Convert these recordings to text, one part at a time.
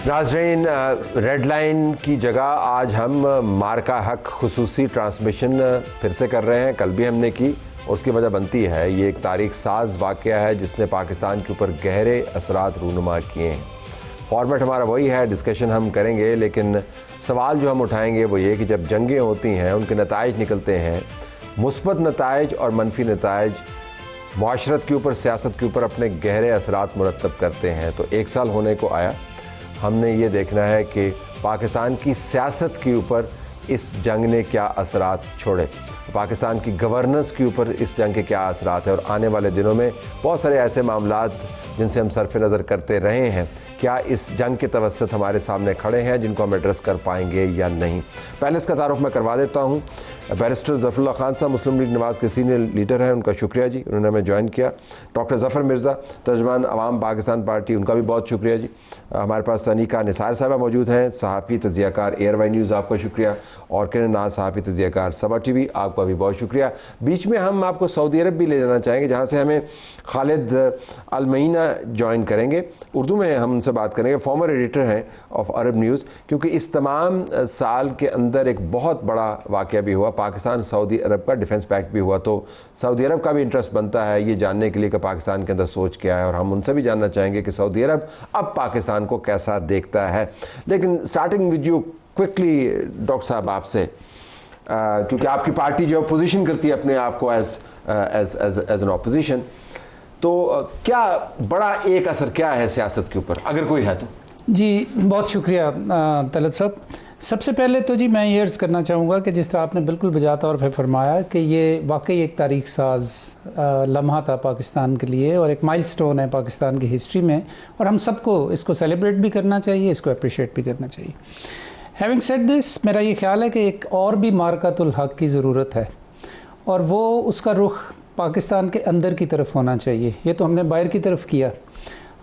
नाज़रीन, red line की जगह आज हम मार्का हक खुसूसी ट्रांसमिशन फिर से कर रहे हैं। कल भी हमने की और उसकी वजह बनती है, ये एक तारीख साज वाक़या है जिसने पाकिस्तान के ऊपर गहरे असरात रूनुमा किए हैं। फॉर्मेट हमारा वही है, डिस्कशन हम करेंगे, लेकिन सवाल जो हम उठाएंगे वो ये कि जब जंगें होती हैं, उनके नताइज निकलते हैं, मुस्बत नताइज और मनफी नताइज माशरत के ऊपर, सियासत के ऊपर अपने गहरे असरात मुरतब करते हैं। तो एक साल होने को आया, हमने ये देखना है कि पाकिस्तान की सियासत के ऊपर इस जंग ने क्या असरात छोड़े, पाकिस्तान की गवर्नेंस के ऊपर इस जंग के क्या असरात है, और आने वाले दिनों में बहुत सारे ऐसे मामलात जिनसे हम सरफ़ नज़र करते रहे हैं, क्या इस जंग के तवस्सुत हमारे सामने खड़े हैं जिनको हम एड्रेस कर पाएंगे या नहीं। पहले इसका तारुफ मैं करवा देता हूँ। बैरिस्टर ज़फ़रुल्लाह खान साहब मुस्लिम लीग नवाज़ के सीनियर लीडर हैं, उनका शुक्रिया जी, उन्होंने हमें ज्वाइन किया। डॉक्टर ज़फ़र मिर्ज़ा, तर्जुमान अवाम पाकिस्तान पार्टी, उनका भी बहुत शुक्रिया जी। हमारे पास सनीका निसार साहबा मौजूद हैं, सहाफ़ी तज़ियाकार एयरवाई न्यूज़, आपका शुक्रिया। और किरण नाज, सहाफ़ी तज़ियाकार सबा टीवी, आपका भी बहुत शुक्रिया। बीच में हम आपको सऊदी अरब भी ले जाना चाहेंगे, जहाँ से हमें खालिद अलमईना ज्वाइन करेंगे। उर्दू में हम उनसे बात करेंगे, फॉर्मर एडिटर हैं ऑफ अरब न्यूज़, क्योंकि इस तमाम साल के अंदर एक बहुत बड़ा वाक़या भी हुआ, पाकिस्तान सऊदी अरब का डिफेंस पैक्ट भी हुआ। तो सऊदी अरब का भी इंटरेस्ट बनता है ये जानने के लिए कि पाकिस्तान के अंदर सोच क्या है, और हम उनसे भी जानना चाहेंगे कि सऊदी अरब अब पाकिस्तान को कैसा देखता है। लेकिन starting with you quickly doctor साहब, आपसे, क्योंकि आपकी पार्टी जो पोजीशन करती है अपने आप को एज एन ऑपोजिशन, तो क्या बड़ा एक असर क्या है सियासत के ऊपर, अगर कोई है तो? जी बहुत शुक्रिया तलत साहब। सबसे पहले तो जी मैं ये अर्ज़ करना चाहूँगा कि जिस तरह आपने बिल्कुल बजा तौर पर फरमाया कि ये वाकई एक तारीख साज लम्हा था पाकिस्तान के लिए, और एक माइलस्टोन है पाकिस्तान की हिस्ट्री में, और हम सबको इसको सेलिब्रेट भी करना चाहिए, इसको अप्रिशिएट भी करना चाहिए। हैविंग सेड दिस, मेरा ये ख्याल है कि एक और भी मारकातुल हक की ज़रूरत है, और वो उसका रुख पाकिस्तान के अंदर की तरफ होना चाहिए। ये तो हमने बाहर की तरफ किया,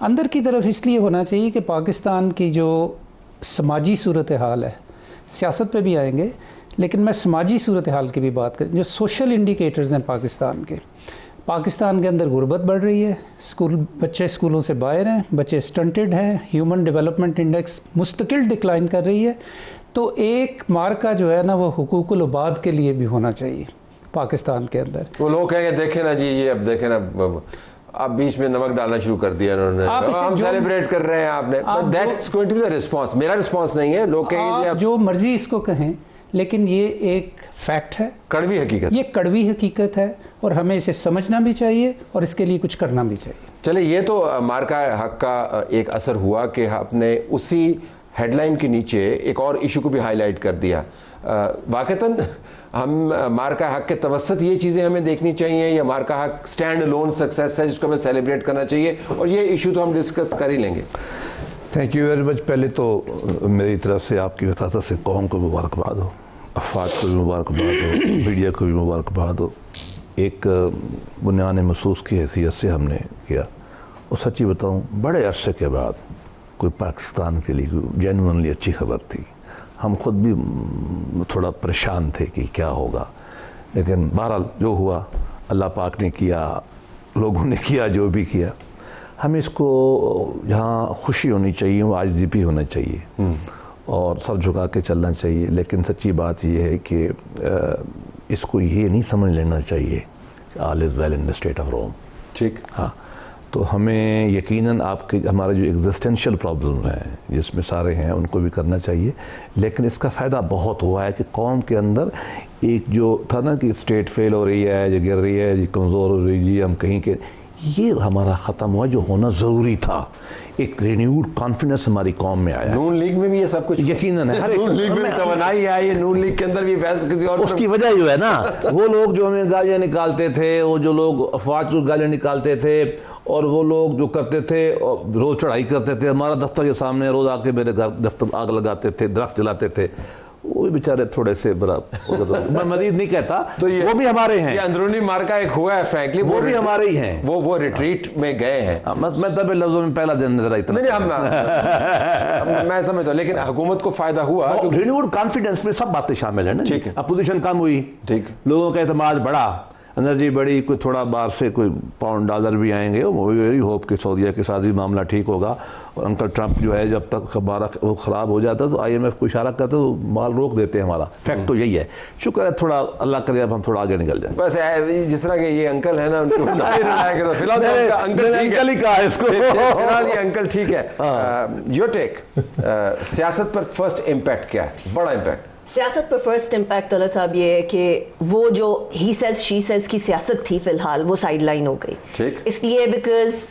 अंदर की तरफ इसलिए होना चाहिए कि पाकिस्तान की जो समाजी सूरत हाल है, सियासत पे भी आएंगे, लेकिन मैं समाजी सूरत हाल की भी बात करें, जो सोशल इंडिकेटर्स हैं पाकिस्तान के अंदर गुर्बत बढ़ रही है, बच्चे स्कूलों से बाहर हैं, बच्चे स्टंटेड हैं, ह्यूमन डेवलपमेंट इंडेक्स मुस्तकिल डिक्लाइन कर रही है। तो एक मार्का जो है ना, वो हुकूकुल उबाद के लिए भी होना चाहिए पाकिस्तान के अंदर। वो लोग कहेंगे देखें ना जी, ये अब देखें ना, आप बीच में नमक डालना शुरू कर दिया उन्होंने, हम सेलिब्रेट कर रहे हैं, आपने that's going to be the response. मेरा रिस्पांस नहीं है, लोग कहेंगे आप जो मर्जी इसको कहें, लेकिन ये एक फैक्ट है, कड़वी हकीकत, ये कड़वी हकीकत है, और हमें इसे समझना भी चाहिए और इसके लिए कुछ करना भी चाहिए। चले, ये तो मार्का हक का एक असर हुआ कि आपने उसी हेडलाइन के नीचे एक और इशू को भी हाईलाइट कर दिया। वाकईतन हम मार्का हक के तवस्सुत ये चीज़ें हमें देखनी चाहिए, या मार्का हक स्टैंड अलोन सक्सेस है जिसको हमें सेलिब्रेट करना चाहिए, और ये इशू तो हम डिस्कस कर ही लेंगे। Thank you very much. पहले तो मेरी तरफ से आपकी वसात से कौम को मुबारकबाद हो, अफवाद को भी मुबारकबाद हो, मीडिया को भी मुबारकबाद हो। एक बुनियाद महसूस की हैसियत से हमने किया, और सच्ची बताऊँ बड़े अरसे के बाद कोई पाकिस्तान के लिए जेन्युइनली अच्छी खबर थी। हम खुद भी थोड़ा परेशान थे कि क्या होगा, लेकिन बहरहाल जो हुआ अल्लाह पाक ने किया, लोगों ने किया जो भी किया। हमें इसको जहाँ खुशी होनी चाहिए वो आजिज़ी भी होना चाहिए और सर झुका के चलना चाहिए। लेकिन सच्ची बात यह है कि इसको ये नहीं समझ लेना चाहिए all is well in the state of Rome. ठीक, हाँ, तो हमें यकीनन आपके हमारे जो एग्जिस्टेंशियल प्रॉब्लम हैं जिसमें सारे हैं उनको भी करना चाहिए। लेकिन इसका फ़ायदा बहुत हुआ है कि कौम के अंदर एक जो था ना कि स्टेट फेल हो रही है, जो गिर रही है, जो कमज़ोर हो रही है, हम कहीं के, ये हमारा ख़त्म हुआ जो होना ज़रूरी था। एक रिन्यूड कॉन्फिडेंस हमारी कौम में आया। नून लीग में भी ये सब कुछ यकीनन है, नून लीग में तवन्नाई है, ये नून लीग के अंदर भी फैसला किसी और उसकी वजह जो है ना, वो लोग जो हमें गालियाँ निकालते थे, वो जो लोग अफवाह गालियाँ निकालते थे, और वो लोग जो करते थे रोज़ चढ़ाई करते थे, हमारा दफ्तर के सामने रोज़ आके मेरे घर दफ्तर आग लगाते थे, दरख्त जलाते थे, वो भी बेचारे थोड़े से बड़ा मैं मजीद नहीं कहता, तो वो भी हमारे हैं। ये अंदरूनी मार्का एक हुआ है फ्रैंकली, वो भी हमारे ही हैं। वो रिट्रीट में गए हैं। मैं तब लफ्जों में पहला दिन नजर इतना नहीं मैं समझता हूँ, लेकिन हुकूमत को फायदा हुआ। रिन्यूड कॉन्फिडेंस में सब बातें शामिल है ना। ठीक है, अपोजिशन कम हुई, ठीक, लोगों का एतमाद बढ़ा, एनर्जी बढ़ी, कोई थोड़ा बाहर से कोई पाउंड डॉलर भी आएंगे, वेरी होप कि सऊदीया के साथ भी मामला ठीक होगा। और अंकल ट्रंप जो है जब तक वो ख़राब हो जाता तो IMF को इशारा करते तो माल रोक देते हैं हमारा। फैक्ट तो यही है। शुक्र है थोड़ा अल्लाह करे अब हम थोड़ा आगे निकल जाए। बस जिस तरह के ये अंकल है ना उनको फिलहाल अंकल ही कहा है इसको, फिलहाल ये अंकल ठीक है। योर टेक, सियासत पर फर्स्ट इम्पैक्ट क्या है, बड़ा इम्पैक्ट सियासत पर फर्स्ट इम्पैक्ट तलत साहब ये है कि वो जो ही सेज शी सेज की सियासत थी फिलहाल वो साइड लाइन हो गई। ठीक, इसलिए बिकॉज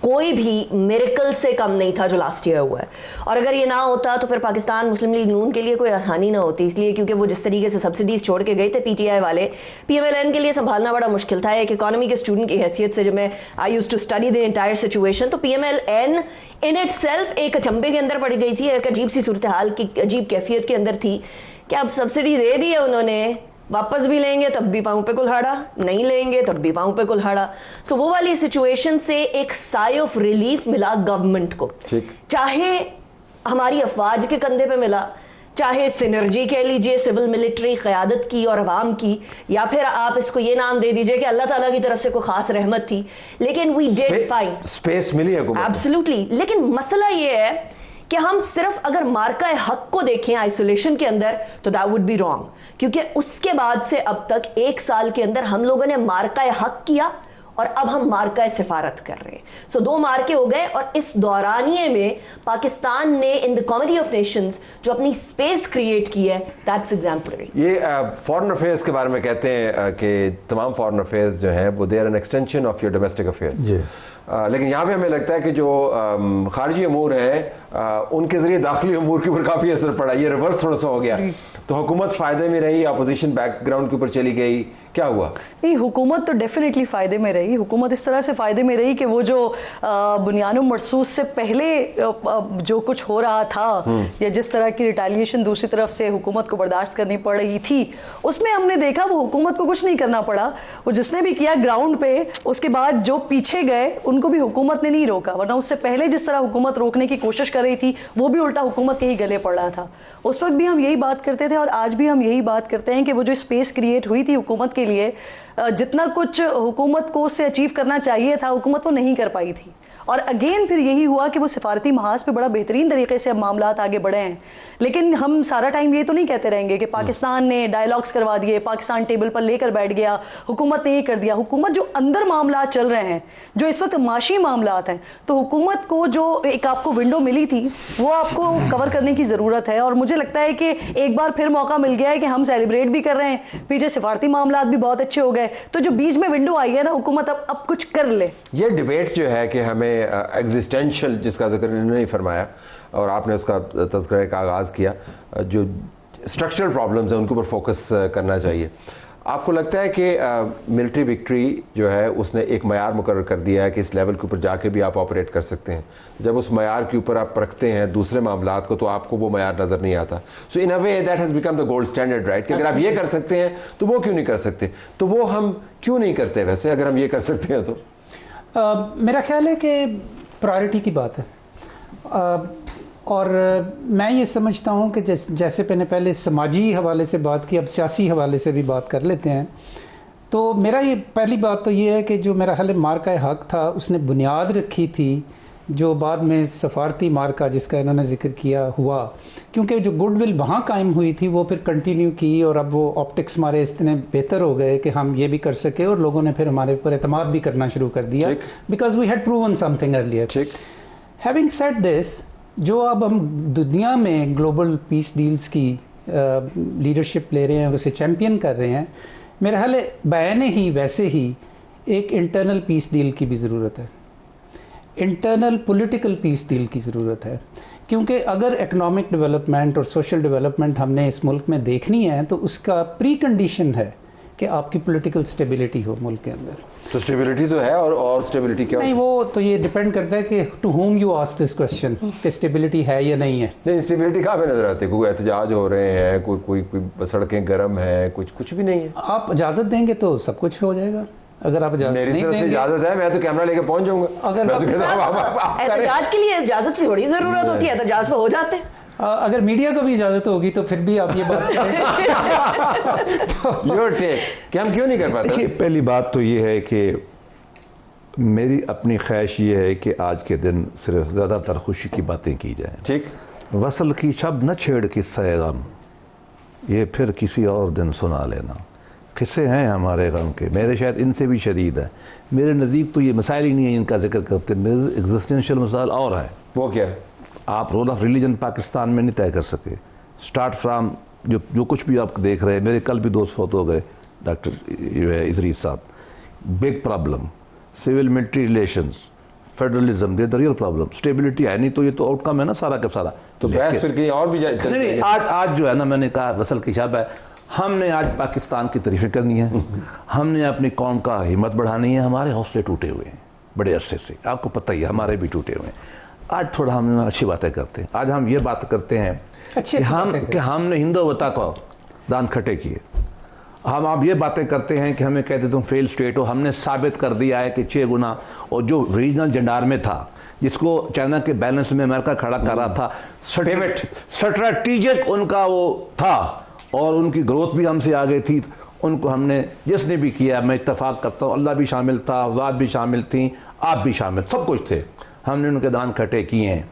कोई भी मिरेकल से कम नहीं था जो लास्ट ईयर हुआ है, और अगर ये ना होता तो फिर पाकिस्तान मुस्लिम लीग नून के लिए कोई आसानी ना होती। इसलिए क्योंकि वो जिस तरीके से सब्सिडीज छोड़ के गए थे PTI वाले, PMLN के लिए संभालना बड़ा मुश्किल था। एक इकोनॉमी के स्टूडेंट की हैसियत से जब मैं I used to study the entire situation, तो PMLN इन इटसेल्फ एक अचंभे के अंदर पड़ गई थी, एक अजीब सी सूरत हाल की अजीब कैफियत के अंदर थी कि अब सब्सिडी दे दी है उन्होंने, वापस भी लेंगे तब भी पांव पे कुल्हाड़ा, नहीं लेंगे तब भी पांव पे कुल्हाड़ा। सो वो वाली सिचुएशन से एक साई ऑफ रिलीफ मिला गवर्नमेंट को, चाहे हमारी अफवाज के कंधे पे मिला, चाहे सिनर्जी कह लीजिए सिविल मिलिट्री क़यादत की और अवाम की, या फिर आप इसको ये नाम दे दीजिए कि अल्लाह ताला की तरफ से कोई खास रहमत थी। लेकिन वी डिड फाइन, स्पेस मिली है एब्सोल्युटली। लेकिन मसला ये है कि हम सिर्फ अगर मार्का हक को देखें आइसोलेशन के अंदर तो दैट वुड बी रॉन्ग, क्योंकि उसके बाद से अब तक 1 साल के अंदर हम लोगों ने मार्का हक किया और अब हम मार्का सिफारत कर रहे हैं। सो 2 मार्के हो गए, और इस दौरानिए में पाकिस्तान ने in the comedy of Nations जो अपनी स्पेस क्रिएट की है, दैट्स एग्जाम्पलरी। ये फॉरेन अफेयर्स के बारे में कहते हैं कि तमाम फॉरेन अफेयर्स जो हैं वो they are an extension of your domestic affairs. लेकिन यहाँ पे हमें लगता है कि जो खारजी अमूर हैं उनके जरिए दाखिली अमूर के ऊपर काफ़ी असर पड़ा। ये रिवर्स थोड़ा सा हो गया, तो हुकूमत फ़ायदे में रही, अपोजिशन बैकग्राउंड के ऊपर चली गई, क्या हुआ? नहीं, हुकूमत तो डेफिनेटली फ़ायदे में रही। हुकूमत इस तरह से फ़ायदे में रही कि वो जो बुनियानो मरसूस से पहले जो कुछ हो रहा था या जिस तरह की रिटालिएशन दूसरी तरफ से हुकूमत को बर्दाश्त करनी पड़ रही थी, उसमें हमने देखा वो हुकूमत को कुछ नहीं करना पड़ा। वो जिसने भी किया ग्राउंड पे, उसके बाद जो पीछे गए उनको भी हुकूमत ने नहीं रोका, वरना उससे पहले जिस तरह हुकूमत रोकने की कोशिश कर रही थी वो भी उल्टा हुकूमत के ही गले पड़ रहा था। उस वक्त भी हम यही बात करते थे और आज भी हम यही बात करते हैं कि वो जो स्पेस क्रिएट हुई थी हुकूमत के लिए, जितना कुछ हुकूमत को उससे अचीव करना चाहिए था हुकूमत वो नहीं कर पाई थी। और अगेन फिर यही हुआ कि वो सिफारती महाज पे बड़ा बेहतरीन तरीके से अब मामलात आगे बढ़े हैं। लेकिन हम सारा टाइम ये तो नहीं कहते रहेंगे कि पाकिस्तान ने डायलॉग्स करवा दिए, पाकिस्तान टेबल पर लेकर बैठ गया, हुकूमत ने ये कर दिया। हुकूमत जो अंदर मामला चल रहे हैं, जो इस वक्त माशी मामलात हैं, तो हुकूमत को जो एक आपको विंडो मिली थी वो आपको कवर करने की ज़रूरत है। और मुझे लगता है कि एक बार फिर मौका मिल गया है कि हम सेलिब्रेट भी कर रहे हैं, पीछे सिफारती मामलात भी बहुत अच्छे हो गए, तो जो बीच में विंडो आई है ना, हुकूमत अब कुछ कर ले। ये डिबेट जो है कि हमें एग्जिस्टेंशियल, जिसका जिक्र नहीं फरमाया और आपने उसका तज़किरा का आगाज़ किया, जो स्ट्रक्चरल प्रॉब्लम्स हैं उनके ऊपर फोकस करना चाहिए। आपको लगता है कि मिलिट्री विक्ट्री जो है उसने एक मयार मुकर्रर कर दिया है कि इस लेवल के ऊपर जाके भी आप ऑपरेट कर सकते हैं? जब उस मयार के ऊपर आप रखते हैं दूसरे मामलात को तो आपको वो मयार नज़र नहीं आता। So in a way that has become the gold standard, right? कि अगर आप ये कर सकते हैं तो वो क्यों नहीं कर सकते? तो वो हम क्यों नहीं करते वैसे, अगर हम ये कर सकते हैं तो? मेरा ख्याल है कि प्रायोरिटी की बात है। और मैं ये समझता हूँ कि जैसे मैंने पहले समाजी हवाले से बात की, अब सियासी हवाले से भी बात कर लेते हैं। तो मेरा ये पहली बात तो ये है कि जो मेरा ख्याल है मार्का हक था उसने बुनियाद रखी थी, जो बाद में सफारती मार्का जिसका इन्होंने जिक्र किया हुआ, क्योंकि जो गुडविल वहाँ कायम हुई थी वो फिर कंटिन्यू की और अब वो ऑप्टिक्स हमारे इतने बेहतर हो गए कि हम ये भी कर सके और लोगों ने फिर हमारे ऊपर एतमाद भी करना शुरू कर दिया, because we had proven something earlier. Having said this, जो अब हम दुनिया में ग्लोबल पीस डील्स की लीडरशिप ले रहे हैं और उसे चैम्पियन कर रहे हैं, मेरा ख्याल है बयाने ही वैसे ही एक इंटरनल पीस डील की भी ज़रूरत है, इंटरनल पॉलिटिकल पीस डील की ज़रूरत है। क्योंकि अगर इकोनॉमिक डेवलपमेंट और सोशल डेवलपमेंट हमने इस मुल्क में देखनी है तो उसका प्री कंडीशन है कि आपकी पॉलिटिकल स्टेबिलिटी हो मुल्क के अंदर। तो स्टेबिलिटी तो है, और स्टेबिलिटी क्या? नहीं, वो तो ये डिपेंड करता है कि to whom you ask this question कि स्टेबिलिटी है या नहीं है। नहीं, स्टेबिलिटी कहाँ पे नजर आती है? कोई एहतजाज हो रहे हैं, कोई सड़कें गर्म है, कुछ भी नहीं है। आप इजाज़त देंगे तो सब कुछ हो जाएगा। अगर आप इजाज़त मेरी नहीं तरफ से देंगे, इजाजत है, मैं तो कैमरा लेके पहुंच जाऊंगा। अगर मैं तो कहता हूँ, आप करें। एहतजाज के लिए इजाजत की थोड़ी जरूरत होती है, एहतजाज तो हो जाते हैं। अगर मीडिया को भी इजाज़त होगी तो फिर भी आप ये बात करें। योर टेक कि हम क्यों नहीं कर पाते? देखिए, पहली बात तो ये है कि मेरी अपनी ख्वाहिश ये है कि आज के दिन सिर्फ ज़्यादातर खुशी की बातें की जाएं। ठीक। वसल की शब न छेड़ किस्सा गम, ये फिर किसी और दिन सुना लेना। किस्से हैं हमारे गम के, मेरे शायद इनसे भी शदीद है। मेरे नज़दीक तो ये मसाइल ही नहीं है इनका जिक्र करते, मेरे एग्जिस्टेंशियल मसाइल और है। वो क्या है? आप रोल ऑफ रिलीजन पाकिस्तान में नहीं तय कर सके। स्टार्ट फ्राम जो कुछ भी आप देख रहे हैं, मेरे कल भी दोस्त फौत हो गए, डॉक्टर इदरीस साहब। Big problem, civil military relations, federalism, they the real problem. Stability है नहीं तो ये तो आउटकम है ना सारा का सारा। तो बहस फिर कहीं और भी नहीं, आज जो है ना, मैंने कहा रसल की शब है, हमने आज पाकिस्तान की तारीफें करनी है, हमने अपनी कौम का हिम्मत बढ़ानी है। हमारे हौसले टूटे हुए हैं बड़े अरसे से, आपको पता ही है, हमारे भी टूटे हुए हैं। आज थोड़ा हम अच्छी बातें करते हैं। आज हम ये बात करते हैं कि हमने हिंदुत्व को दान खटे किए। हम आप ये बातें करते हैं कि हमें कहते तुम फेल स्टेट हो। हमने साबित कर दिया है कि 6 गुना, और जो रीजनल जंडार में था, जिसको चाइना के बैलेंस में अमेरिका खड़ा कर रहा था, स्ट्रैटेजिक उनका वो था, और उनकी ग्रोथ भी हमसे आगे थी। उनको हमने जिसने भी किया, मैं इत्तेफाक करता हूँ, अल्लाह भी शामिल था, वाद भी शामिल थी, आप भी शामिल, सब कुछ थे। हमने उनके दान खटे किए हैं।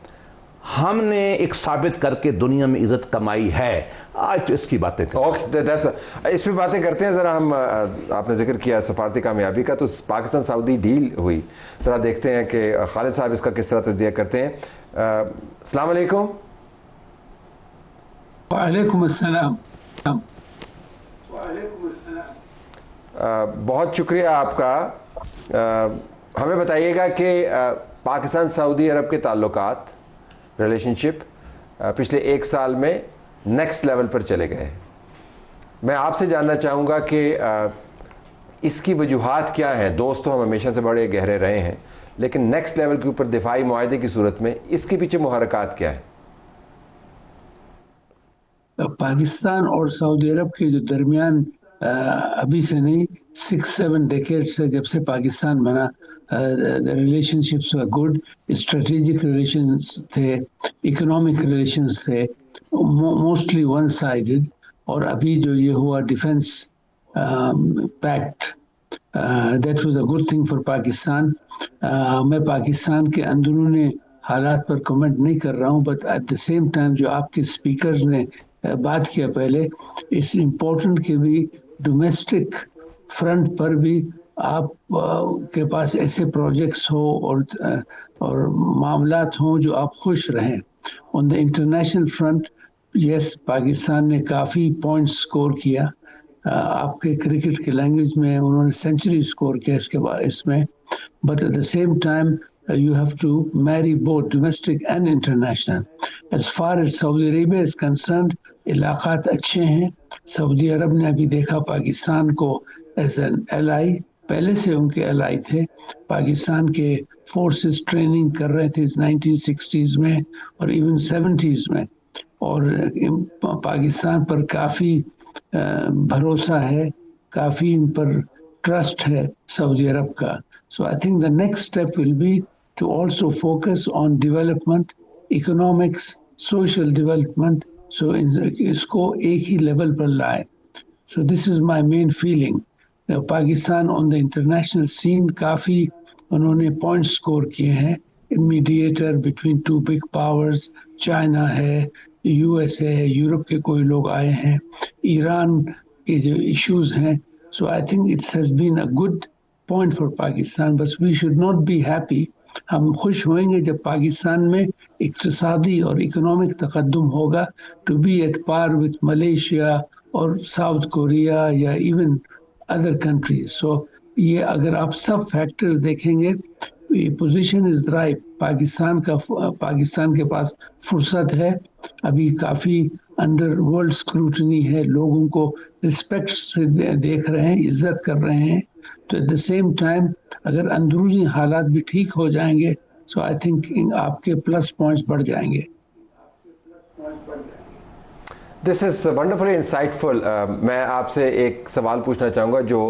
हमने एक साबित करके दुनिया में इज्जत कमाई है। आज तो इसकी बातें करें। ओके, इस पे बातें करते हैं ज़रा हम। आपने जिक्र किया सफारती कामयाबी का, तो पाकिस्तान सऊदी डील हुई, ज़रा देखते हैं कि खालिद साहब इसका किस तरह तज्ज़िया करते हैं। अस्सलाम वालेकुम। वालेकुम अस्सलाम। बहुत शुक्रिया आपका। हमें बताइएगा कि पाकिस्तान सऊदी अरब के ताल्लुकात, रिलेशनशिप पिछले 1 साल में नेक्स्ट लेवल पर चले गए। मैं आपसे जानना चाहूँगा कि इसकी वजूहात क्या हैं? दोस्त तो हम हमेशा से बड़े गहरे रहे हैं, लेकिन नेक्स्ट लेवल के ऊपर दिफाई मुआहदे की सूरत में इसके पीछे मुहरकात क्या है? पाकिस्तान और सऊदी अरब के जो दरमियान अभी से नहीं 6-7 डेकेड से, जब से पाकिस्तान बना, relationships were good, strategic relations थे, इकोनॉमिक रिलेशंस थे, मोस्टली वन साइडेड। और अभी जो ये हुआ defence pact, that was a good thing for Pakistan. मैं पाकिस्तान के अंदरूनी हालात पर कमेंट नहीं कर रहा हूँ, but at the same time जो आपके स्पीकर्स ने बात किया पहले, इट्स इम्पोर्टेंट कि भी डोमेस्टिक फ्रंट पर भी आप के पास ऐसे प्रोजेक्ट्स हो और मामलात हों जो आप खुश रहें। On the international front, yes, Pakistan ने काफ़ी पॉइंट्स स्कोर किया। आपके क्रिकेट के लैंग्वेज में उन्होंने सेंचुरी स्कोर किया इसके बाद इसमें, but at the same time you have to marry both domestic and international. As far as Saudi Arabia is concerned, इलाक़ात अच्छे हैं। सऊदी अरब ने अभी देखा पाकिस्तान को एज एन एलाई, पहले से उनके एलाई थे। पाकिस्तान के फोर्सेस ट्रेनिंग कर रहे थे 1960s में और इवन 70s में, और पाकिस्तान पर काफ़ी भरोसा है, काफ़ी इन पर ट्रस्ट है सऊदी अरब का। So I think the next step will be to also focus on development, economics, social development, so इसको एक ही लेवल पर लाए। So this is my main feeling. Pakistan on the international scene काफ़ी उन्होंने पॉइंट स्कोर किए हैं। Mediator between 2 big powers, China है, USA है, यूरोप के कोई लोग आए हैं, ईरान के जो इश्यूज हैं। So I think it has been a good point for Pakistan, but we should not be happy. हम खुश होंगे जब पाकिस्तान में इक्तिसादी और इकोनॉमिक तकद्दुम होगा, to be at par with Malaysia और साउथ कोरिया या इवन अदर कंट्रीज। सो ये अगर आप सब फैक्टर्स देखेंगे, पोजीशन इज राइट। पाकिस्तान के पास फुर्सत है, अभी काफ़ी अंडर वर्ल्ड स्क्रूटनी है, लोगों को रिस्पेक्ट से देख रहे हैं, इज्जत कर रहे हैं, तो एट द सेम टाइम अगर अंदरूनी हालात भी ठीक हो जाएंगे तो आई थिंक आपके प्लस पॉइंट्स बढ़ जाएंगे। This is wonderfully insightful. मैं आपसे एक सवाल पूछना चाहूँगा जो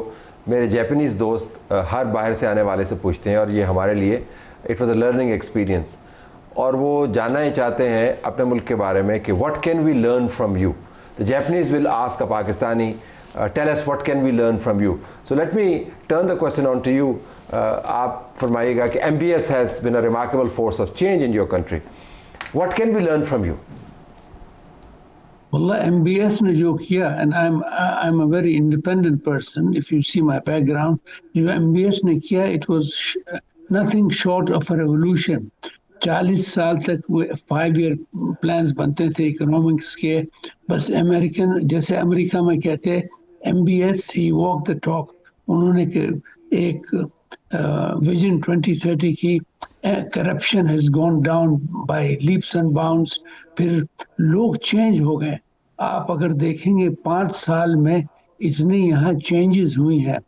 मेरे जापानीज़ दोस्त हर बाहर से आने वाले से पूछते हैं, और ये हमारे लिए it was a learning experience, और वो जानना ही चाहते हैं अपने मुल्क के बारे में कि what can we learn from you. The Japanese will ask a Pakistani tell us what can we learn from you. So let me turn the question on to you. आप फरमाइएगा कि MBS has been a remarkable force of change in your country, what can we learn from you? Wallah, MBS ने जो किया, and I'm a very independent person. If you see my background, जो MBS ने किया, it was nothing short of a revolution. 40 साल तक वो 5-year plans बनते थे इकोनॉमिक्स के, बस अमेरिकन जैसे अमेरिका में कहते हैं MBS he walked the talk। उन्होंने एक विजन 2030 की, corruption has gone down by leaps and bounds, फिर लोग चेंज हो गए। आप अगर देखेंगे 5 साल में इतनी यहाँ चेंजेस हुई हैं,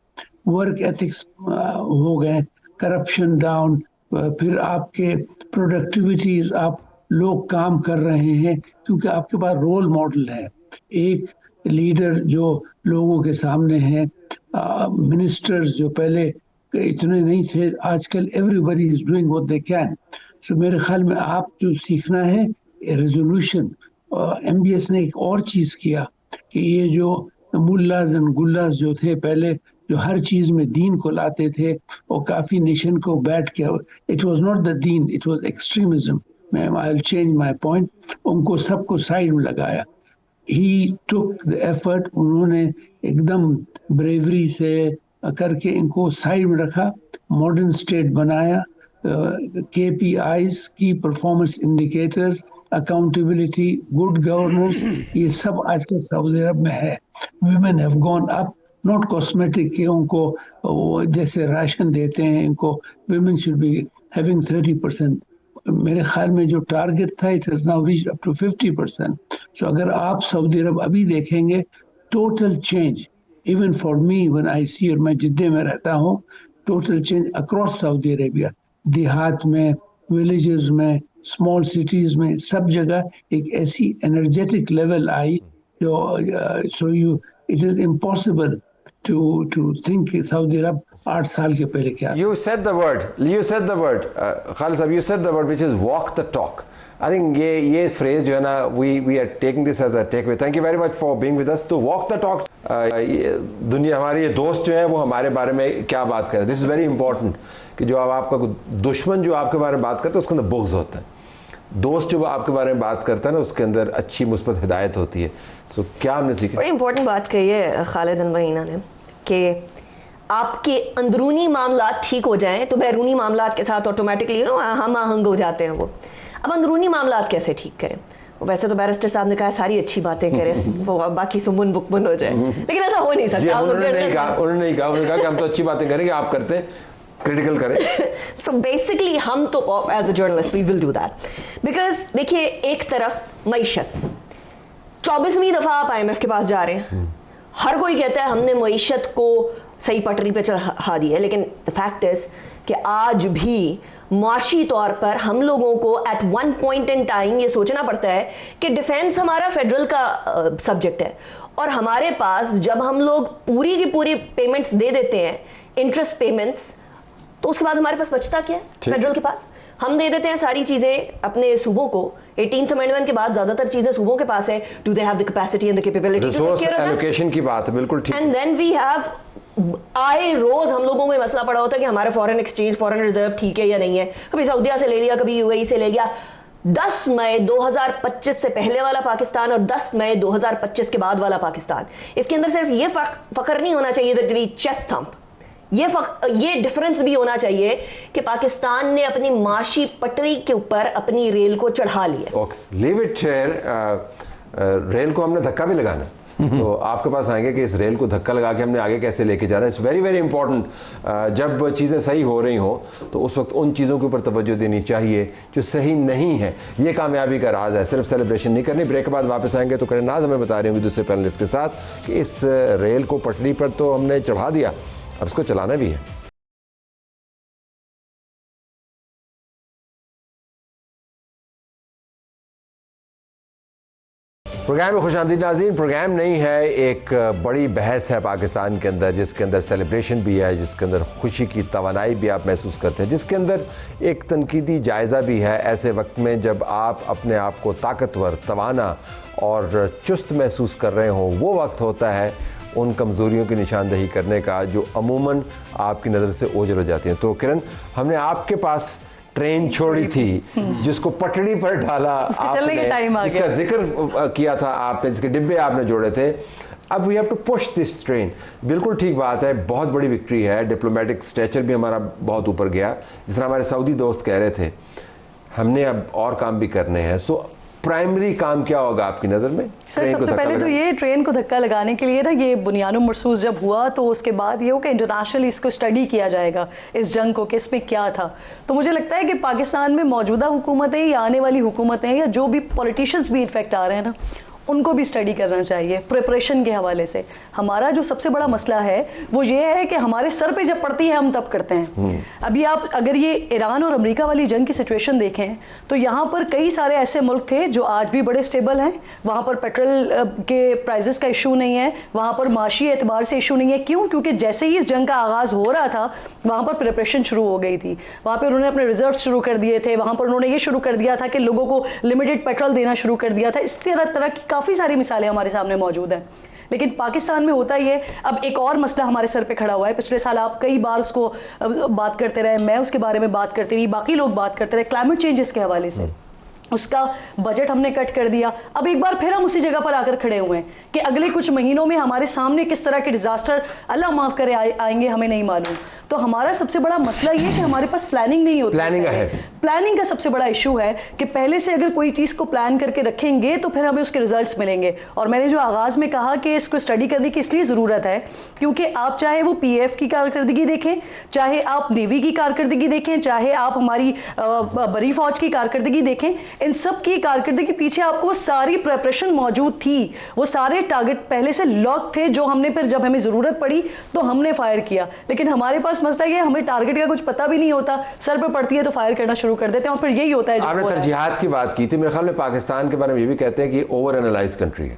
वर्क एथिक्स हो गए, करप्शन डाउन, फिर आपके प्रोडक्टिविटीज, आप लोग काम कर रहे हैं क्योंकि आपके पास रोल मॉडल है, एक लीडर जो लोगों के सामने है, मिनिस्टर्स जो पहले इतने नहीं थे, आजकल everybody is doing what they can. So मेरे ख्याल में आप जो सीखना है रेजोल्यूशन। MBS ने एक और चीज किया कि ये जो मुल्लाज एंड गुल्लाज जो थे पहले, जो हर चीज में दीन को लाते थे और काफी नेशन को बैठ के, it was not the Deen, it was extremism. I will change my point. उनको सबको साइड में लगाया। ही टुक द एफर्ट, उन्होंने एकदम ब्रेवरी से करके इनको साइड में रखा, मॉडर्न स्टेट बनाया, KPIs की performance indicators, accountability, good governance, ये सब आजकल सऊदी अरब में है। Women have gone up, not cosmetic के उनको जैसे राशन देते हैं इनको, वुमेन शुड बी हैविंग 30%। मेरे ख्याल में जो टारगेट था it has now reached up to 50%। So अगर आप सऊदी अरब अभी देखेंगे, total change, even for me when I see, और मैं जिद्दे में रहता हूँ, total change across Saudi Arabia, देहात में, विलेजेस में, स्मॉल सिटीज में, सब जगह एक ऐसी एनर्जेटिक लेवल आई जो so you it is impossible to think Saudi Arab 8 साल के पहले क्या। You said the word, Khalid साहब, you said the word which is walk the talk. I think ये phrase जो है ना, we are taking this as a takeaway. Thank you very much for being with us. तो walk the talk, दुनिया, हमारे ये दोस्त जो है वो हमारे बारे में क्या बात करें, दिस इज वेरी इंपॉर्टेंट। कि जो अब आपका दुश्मन जो आपके बारे में बात करता है उसके अंदर बुग़्ज़ होता है, दोस्त जो आपके बारे में बात करता है ना उसके अंदर अच्छी मुस्बत हिदायत होती है। सो क्या हमने सीखा? बड़ी इंपॉर्टेंट बात कही है खालिद अनबहीना ने कि आपके अंदरूनी मामला ठीक हो जाएं तो बैरूनी मामला के साथ ऑटोमेटिकली हम आहंग हो जाते हैं। वो अब अंदरूनी मामला कैसे ठीक करें? वैसे तो बैरिस्टर साहब ने कहा सारी अच्छी बातें करें, वो बाकी सुमुन बुकमुन हो जाए, लेकिन ऐसा हो नहीं सकता। उन्होंने नहीं कहा कि हम तो अच्छी बातें करेंगे, आप करते हैं क्रिटिकल करें। सो बेसिकली हम तो as a journalist we will do that, because देखिए एक तरफ मईशत, 24वीं दफा आप IMF के पास जा रहे हैं, हर कोई कहता है हमने मईशत को सही पटरी पे चढ़ा दी है, लेकिन द फैक्ट इज कि आज भी माशी तौर पर हम लोगों को at one point in time ये सोचना पड़ता है कि डिफेंस हमारा फेडरल का सब्जेक्ट है, और हमारे पास जब हम लोग पूरी की पूरी पेमेंट्स दे देते हैं, इंटरेस्ट पेमेंट्स, तो उसके बाद हमारे पास बचता क्या है फेडरल के पास? हम दे देते हैं सारी चीजें अपने सूबों को। 18th अमेंडमेंट के बाद ज्यादातर चीजें सूबों के पास है। Do they have the capacity and the capability? Resource allocation की बात है, बिल्कुल ठीक। एंड देन वी हैव आए रोज हम लोगों को ये मसला पड़ा होता है कि हमारा फॉरेन एक्सचेंज, फॉरेन रिजर्व ठीक है या नहीं है। कभी सऊदीया से ले लिया, कभी UAE से ले लिया। 10 मई 2025 से पहले वाला पाकिस्तान और 10 मई 2025 के बाद वाला पाकिस्तान, इसके अंदर सिर्फ ये फख्र नहीं होना चाहिए दैट वी चेस्ट थंप, ये डिफरेंस भी होना चाहिए कि पाकिस्तान ने अपनी माशी पटरी के ऊपर अपनी रेल को चढ़ा लिया। Okay, leave it here. Rail को हमने धक्का भी लगाना। तो आपके पास आएंगे कि इस रेल को धक्का लगा के हमने आगे कैसे लेके जाना है। It's very very important. जब चीज़ें सही हो रही हों तो उस वक्त उन चीज़ों के ऊपर तवज्जो देनी चाहिए जो सही नहीं है। ये कामयाबी का राज है, सिर्फ सेलिब्रेशन नहीं करनी। ब्रेक के बाद वापस आएंगे तो करें नाज हमें बता रही होंगी दूसरे पैनलिस्ट के साथ कि इस रेल को पटरी पर तो हमने चढ़ा दिया, अब इसको चलाना भी है। प्रोग्राम में खुशामदीद नाज़रीन। प्रोग्राम नहीं है, एक बड़ी बहस है पाकिस्तान के अंदर, जिसके अंदर सेलिब्रेशन भी है, जिसके अंदर खुशी की तवानाई भी आप महसूस करते हैं, जिसके अंदर एक तनकीदी जायज़ा भी है। ऐसे वक्त में जब आप अपने आप को ताकतवर, तवाना और चुस्त महसूस कर रहे हों, वो वक्त होता है उन कमज़ोरियों की निशानदही करने का जो अमूमन आपकी नज़र से ओझल हो जाती हैं। तो किरण, हमने आपके पास ट्रेन छोड़ी थी जिसको पटड़ी पर डाला आपने, जिसका जिक्र किया था आपने, जिसके डिब्बे आपने जोड़े थे। अब we have to push this train. बिल्कुल ठीक बात है, बहुत बड़ी विक्ट्री है। डिप्लोमेटिक स्टेचर भी हमारा बहुत ऊपर गया। जिस तरह हमारे सऊदी दोस्त कह रहे थे, हमने अब और काम भी करने हैं। सो प्राइमरी काम क्या होगा आपकी नज़र में? सर, सबसे पहले तो ये ट्रेन को धक्का लगाने के लिए ना, ये बुनियानुम मरसूस जब हुआ तो उसके बाद ये हो कि इंटरनेशनली इसको स्टडी किया जाएगा, इस जंग को, कि इसमें क्या था। तो मुझे लगता है कि पाकिस्तान में मौजूदा हुकूमतें या आने वाली हुकूमतें या जो भी पॉलिटिशियंस भी इन्फेक्ट आ रहे हैं ना, उनको भी स्टडी करना चाहिए प्रिपरेशन के हवाले से। हमारा जो सबसे बड़ा मसला है वो ये है कि हमारे सर पे जब पड़ती है हम तब करते हैं। अभी आप अगर ये ईरान और अमेरिका वाली जंग की सिचुएशन देखें तो यहाँ पर कई सारे ऐसे मुल्क थे जो आज भी बड़े स्टेबल हैं। वहाँ पर पेट्रोल के प्राइजेस का इशू नहीं है, वहाँ पर माशी एतबार से इशू नहीं है। क्यों? क्योंकि जैसे ही इस जंग का आगाज़ हो रहा था वहाँ पर प्रिपरेशन शुरू हो गई थी। वहाँ पर उन्होंने अपने रिजर्व शुरू कर दिए थे, वहाँ पर उन्होंने ये शुरू कर दिया था कि लोगों को लिमिटेड पेट्रोल देना शुरू कर दिया था। इस तरह की काफ़ी सारी मिसालें हमारे सामने मौजूद हैं। लेकिन पाकिस्तान में होता ही है, अब एक और मसला हमारे सर पे खड़ा हुआ है। पिछले साल आप कई बार उसको बात करते रहे, मैं उसके बारे में बात करती रही, बाकी लोग बात करते रहे, क्लाइमेट चेंजेस के हवाले से। उसका बजट हमने कट कर दिया। अब एक बार फिर हम उसी जगह पर आकर खड़े हुए हैं कि अगले कुछ महीनों में हमारे सामने किस तरह के डिजास्टर, अल्लाह माफ करे, आएंगे हमें नहीं मालूम। तो हमारा सबसे बड़ा मसला ये है कि हमारे पास प्लानिंग नहीं होती। प्लानिंग का सबसे बड़ा इशू है कि पहले से अगर कोई चीज़ को प्लान करके रखेंगे तो फिर हमें उसके रिजल्ट्स मिलेंगे। और मैंने जो आगाज़ में कहा कि इसको स्टडी करने की इसलिए ज़रूरत है क्योंकि आप चाहे वो PAF की कारकर्दगी देखें, चाहे आप नेवी की कारकर्दगी देखें, चाहे आप हमारी बरी फौज की कारकर्दगी देखें, इन सब की कारकर्दगी पीछे आपको सारी प्रिपरेशन मौजूद थी। वो सारे टारगेट पहले से लॉक थे जो हमने फिर जब हमें ज़रूरत पड़ी तो हमने फायर किया। लेकिन हमारे पास मसला ये, हमें टारगेट का कुछ पता भी नहीं होता, सर पर पड़ती है तो फायर करना शुरू कर देते हैं और फिर यही होता है। आपने तरजीहात की बात की थी, मेरे ख्याल में पाकिस्तान के बारे में ये भी कहते हैं कि ओवर एनालाइज कंट्री है।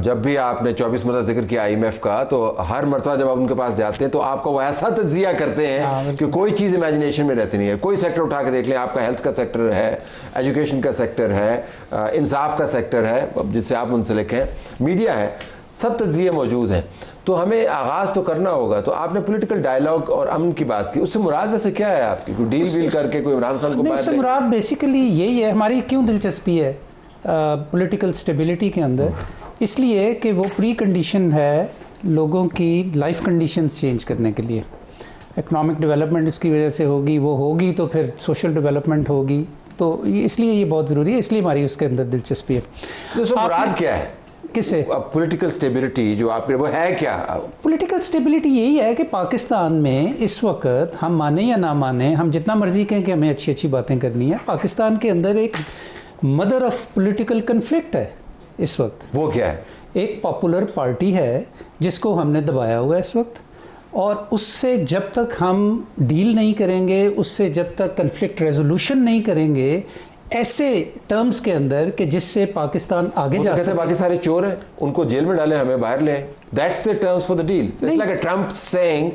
जब भी आपने 24 मरतबा जिक्र किया IMF का, तो हर मरतबा जब आप उनके पास जाते हैं तो आपका वो ऐसा तज्जिया करते हैं कि कोई चीज़ इमेजिनेशन में रहती नहीं है। कोई सेक्टर उठा के देख लें, आपका हेल्थ का सेक्टर है, एजुकेशन का सेक्टर है, इंसाफ का सेक्टर है जिससे आप मुंसलिक हैं, मीडिया है, सब तज्जिए मौजूद हैं। तो हमें आगाज़ तो करना होगा। तो आपने पॉलिटिकल डायलॉग और अमन की बात की, उससे मुराद वैसे क्या है आपकी? कोई डील वील करके कोई इमरान खान को? उससे मुराद बेसिकली यही है, हमारी क्यों दिलचस्पी है पॉलिटिकल स्टेबिलिटी के अंदर, इसलिए कि वो प्री कंडीशन है लोगों की लाइफ कंडीशंस चेंज करने के लिए। इकोनॉमिक डेवलपमेंट इसकी वजह से होगी, वो होगी तो फिर सोशल डेवलपमेंट होगी। तो इसलिए ये बहुत ज़रूरी है, इसलिए हमारी उसके अंदर दिलचस्पी है। तो उससे मुराद क्या है? किसे? पॉलिटिकल स्टेबिलिटी जो आपके, वो है क्या? पॉलिटिकल स्टेबिलिटी यही है कि पाकिस्तान में इस वक्त, हम माने या ना माने, हम जितना मर्जी कहें कि हमें अच्छी अच्छी बातें करनी है, पाकिस्तान के अंदर एक मदर ऑफ पॉलिटिकल कन्फ्लिक्ट है इस वक्त। वो क्या है? एक पॉपुलर पार्टी है जिसको हमने दबाया हुआ है इस वक्त, और उससे जब तक हम डील नहीं करेंगे, उससे जब तक कन्फ्लिक्ट रेजोल्यूशन नहीं करेंगे ऐसे टर्म्स के अंदर कि जिससे पाकिस्तान आगे जा सके। बाकी सारे चोर हैं, उनको जेल में डालें, हमें बाहर ले। That's the terms for the deal. It's like Trump saying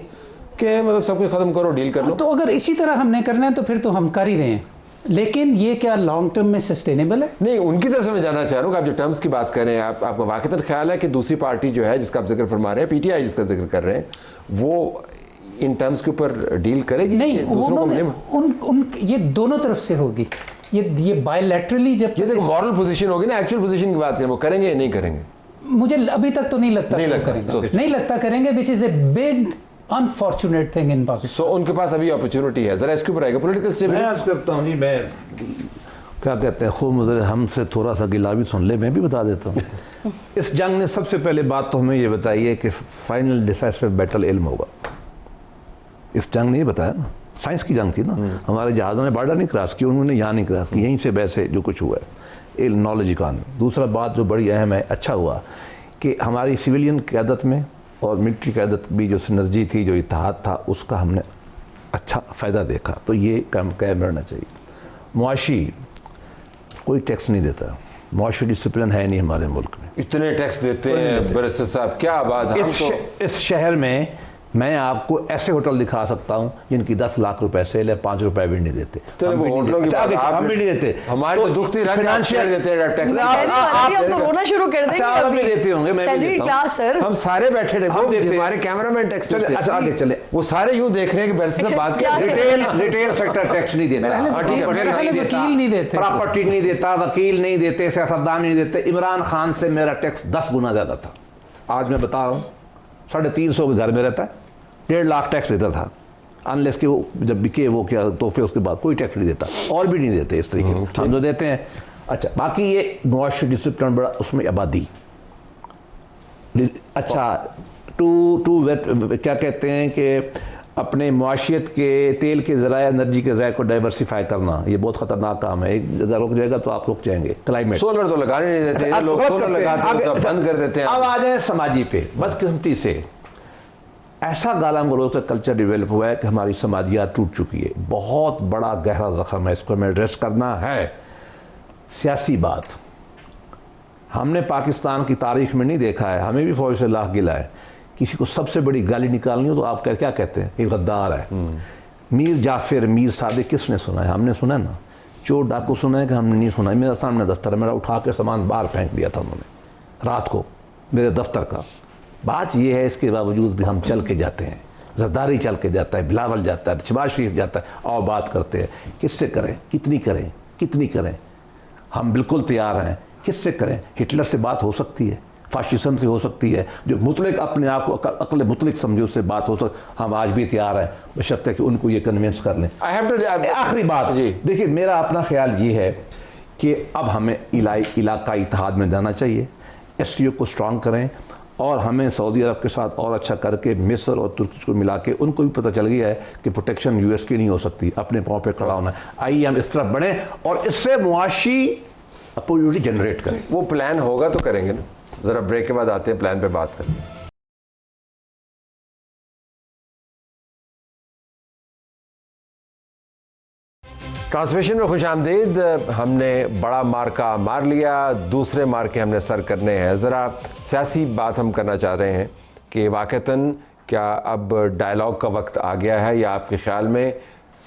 कि मतलब सब कुछ खत्म करो, डील कर लो। तो अगर इसी तरह हमने करना है तो फिर तो हम कर ही रहे हैं, लेकिन ये क्या लॉन्ग टर्म में सस्टेनेबल है? नहीं, उनकी तरफ से मैं जानना चाह रहा हूँ कि आप जो टर्म्स की बात कर रहे हैं, आपका वाकईतन ख्याल है कि दूसरी पार्टी जो है जिसका आप जिक्र फरमा रहे हैं, PTI जिसका जिक्र कर रहे हैं, वो इन टर्म्स के ऊपर डील करेगी? नहीं, ये दोनों तरफ से होगी। ये बायलैटरली जब ये मॉरल पोजीशन होगी ना, एक्चुअल पोजीशन की बात करें, वो करेंगे या नहीं करेंगे? मुझे अभी तक तो नहीं लगता करेंगे, नहीं लगता करेंगे, which is a big unfortunate thing in Pakistan. So उनके पास अभी अपॉर्चुनिटी है। जरा इसके ऊपर आएगा पॉलिटिकल स्टेबिलिटी। मैं अर्ज करता हूँ, मैं क्या कहते हैं, खूब मुझे हमसे थोड़ा सा गिला भी सुन ले, मैं भी बता देता हूँ। इस जंग ने सबसे पहले बात तो हमें ये बताई है कि फाइनल डिसाइसिव बैटल इल्म होगा। इस जंग ने ये बताया ना, साइंस की जंग थी ना, हमारे जहाज़ों ने बॉर्डर नहीं क्रॉस की, उन्होंने यहाँ नहीं क्रॉस की, यहीं से वैसे जो कुछ हुआ है इल्म नॉलेज इकॉनमी। दूसरा बात जो बड़ी अहम है, अच्छा हुआ कि हमारी सिविलियन क़यादत में और मिलिट्री क़यादत भी जो सिनर्जी थी, जो इत्तेहाद था, उसका हमने अच्छा फ़ायदा देखा। तो ये काम कायम रहना चाहिए। मुआशी कोई टैक्स नहीं देता, मुआशी डिसिप्लिन है नहीं हमारे मुल्क में। इतने टैक्स देते हैं बैरिस्टर साहब, क्या बात है। इस शहर में मैं आपको ऐसे होटल दिखा सकता हूं जिनकी 10 लाख रुपए सेल है, 5 रुपए भी नहीं देते। तो वो होटलों की बात हम भी नहीं देते, हमारे तो दुखती फाइनेंशियल देते हैं टैक्स। आप तो रोना शुरू कर देंगे। आप भी देते होंगे, मैं भी सैलरी देता हूं। क्लास सर, हम सारे बैठे रहते हैं, हमारे कैमरामैन टैक्स देते हैं। अच्छा आगे चले, वो सारे यूं देख रहे हैं कि बैरिस्टर साहब बात क्या रिटेल सेक्टर टैक्स नहीं देता, ठीक है, फिर वकील नहीं देते, प्रॉपर्टी नहीं देता, वकील नहीं देते, सियासतदान नहीं देते। इमरान खान से मेरा टैक्स 10 गुना ज्यादा था। आज मैं बता रहा हूँ, 350 के घर में रहता है, 1.5 लाख टैक्स देता था, अनलेस कि वो जब बिके वो क्या, तो फिर उसके बाद कोई टैक्स नहीं देता, और भी नहीं देते इस तरीके से हम जो देते हैं। अच्छा, बाकी ये मुआशी डिसिप्लिन बड़ा, उसमें आबादी। अच्छा, क्या कहते हैं कि अपने मुआशियत के तेल के ज़राए, एनर्जी के ज़राए को डाइवर्सिफाई करना, ये बहुत ख़तरनाक काम है। एक जगह रुक जाएगा तो आप रुक जाएंगे। क्लाइमेट, सोलर तो लगाने नहीं देते लोग, सोलर लगाते हैं तो बंद कर देते हैं। अब आ जाए समाजी पे। बदकिस्मती से ऐसा गालम गलौज का कल्चर डेवलप हुआ है कि हमारी समाजियात टूट चुकी है। बहुत बड़ा गहरा जख्म है, इसको हमें एड्रेस करना है। सियासी बात हमने पाकिस्तान की तारीख में नहीं देखा है, हमें भी फौज से लाख गिला है। किसी को सबसे बड़ी गाली निकालनी हो तो आप क्या कहते हैं, ये गद्दार है। मीर जाफर, मीर सादिक किसने सुना है? हमने सुना है ना। चोर डाकू सुना है कि हमने नहीं सुना है? मेरा सामने दफ्तर है, मेरा उठा के सामान बाहर फेंक दिया था उन्होंने रात को मेरे दफ्तर का। बात यह है, इसके बावजूद भी हम चल के जाते हैं। जरदारी चल के जाता है, बिलावल जाता है, शहबाज शरीफ जाता है, और बात करते हैं। किससे करें, कितनी करें, कितनी करें? हम बिल्कुल तैयार हैं। किससे करें? हिटलर से बात हो सकती है, फाशिज्म से हो सकती है, जो मुतलिक अपने आप को अक्ल मुतलिक समझे, उससे बात हो सकती। हम आज भी तैयार हैं, बशर्ते कि उनको ये कन्विंस कर लें। आखिरी बात जी, देखिए मेरा अपना ख्याल ये है कि अब हमें इलाकाई इत्तेहाद में जाना चाहिए। SCO को स्ट्रॉन्ग करें, और हमें सऊदी अरब के साथ और अच्छा करके मिस्र और तुर्की को मिला के, उनको भी पता चल गया है कि प्रोटेक्शन US की नहीं हो सकती, अपने पाँव पे खड़ा होना है। आइए हम इस तरफ बढ़ें और इससे मुआशी अपॉर्चुनिटी जनरेट करें। वो प्लान होगा तो करेंगे ना। जरा ब्रेक के बाद आते हैं, प्लान पे बात करें। ट्रांसमिशन में खुश आमदीद। हमने बड़ा मार्का मार लिया, दूसरे मार्के हमने सर करने हैं। ज़रा सियासी बात हम करना चाह रहे हैं कि वाक़तन क्या अब डायलॉग का वक्त आ गया है, या आपके ख्याल में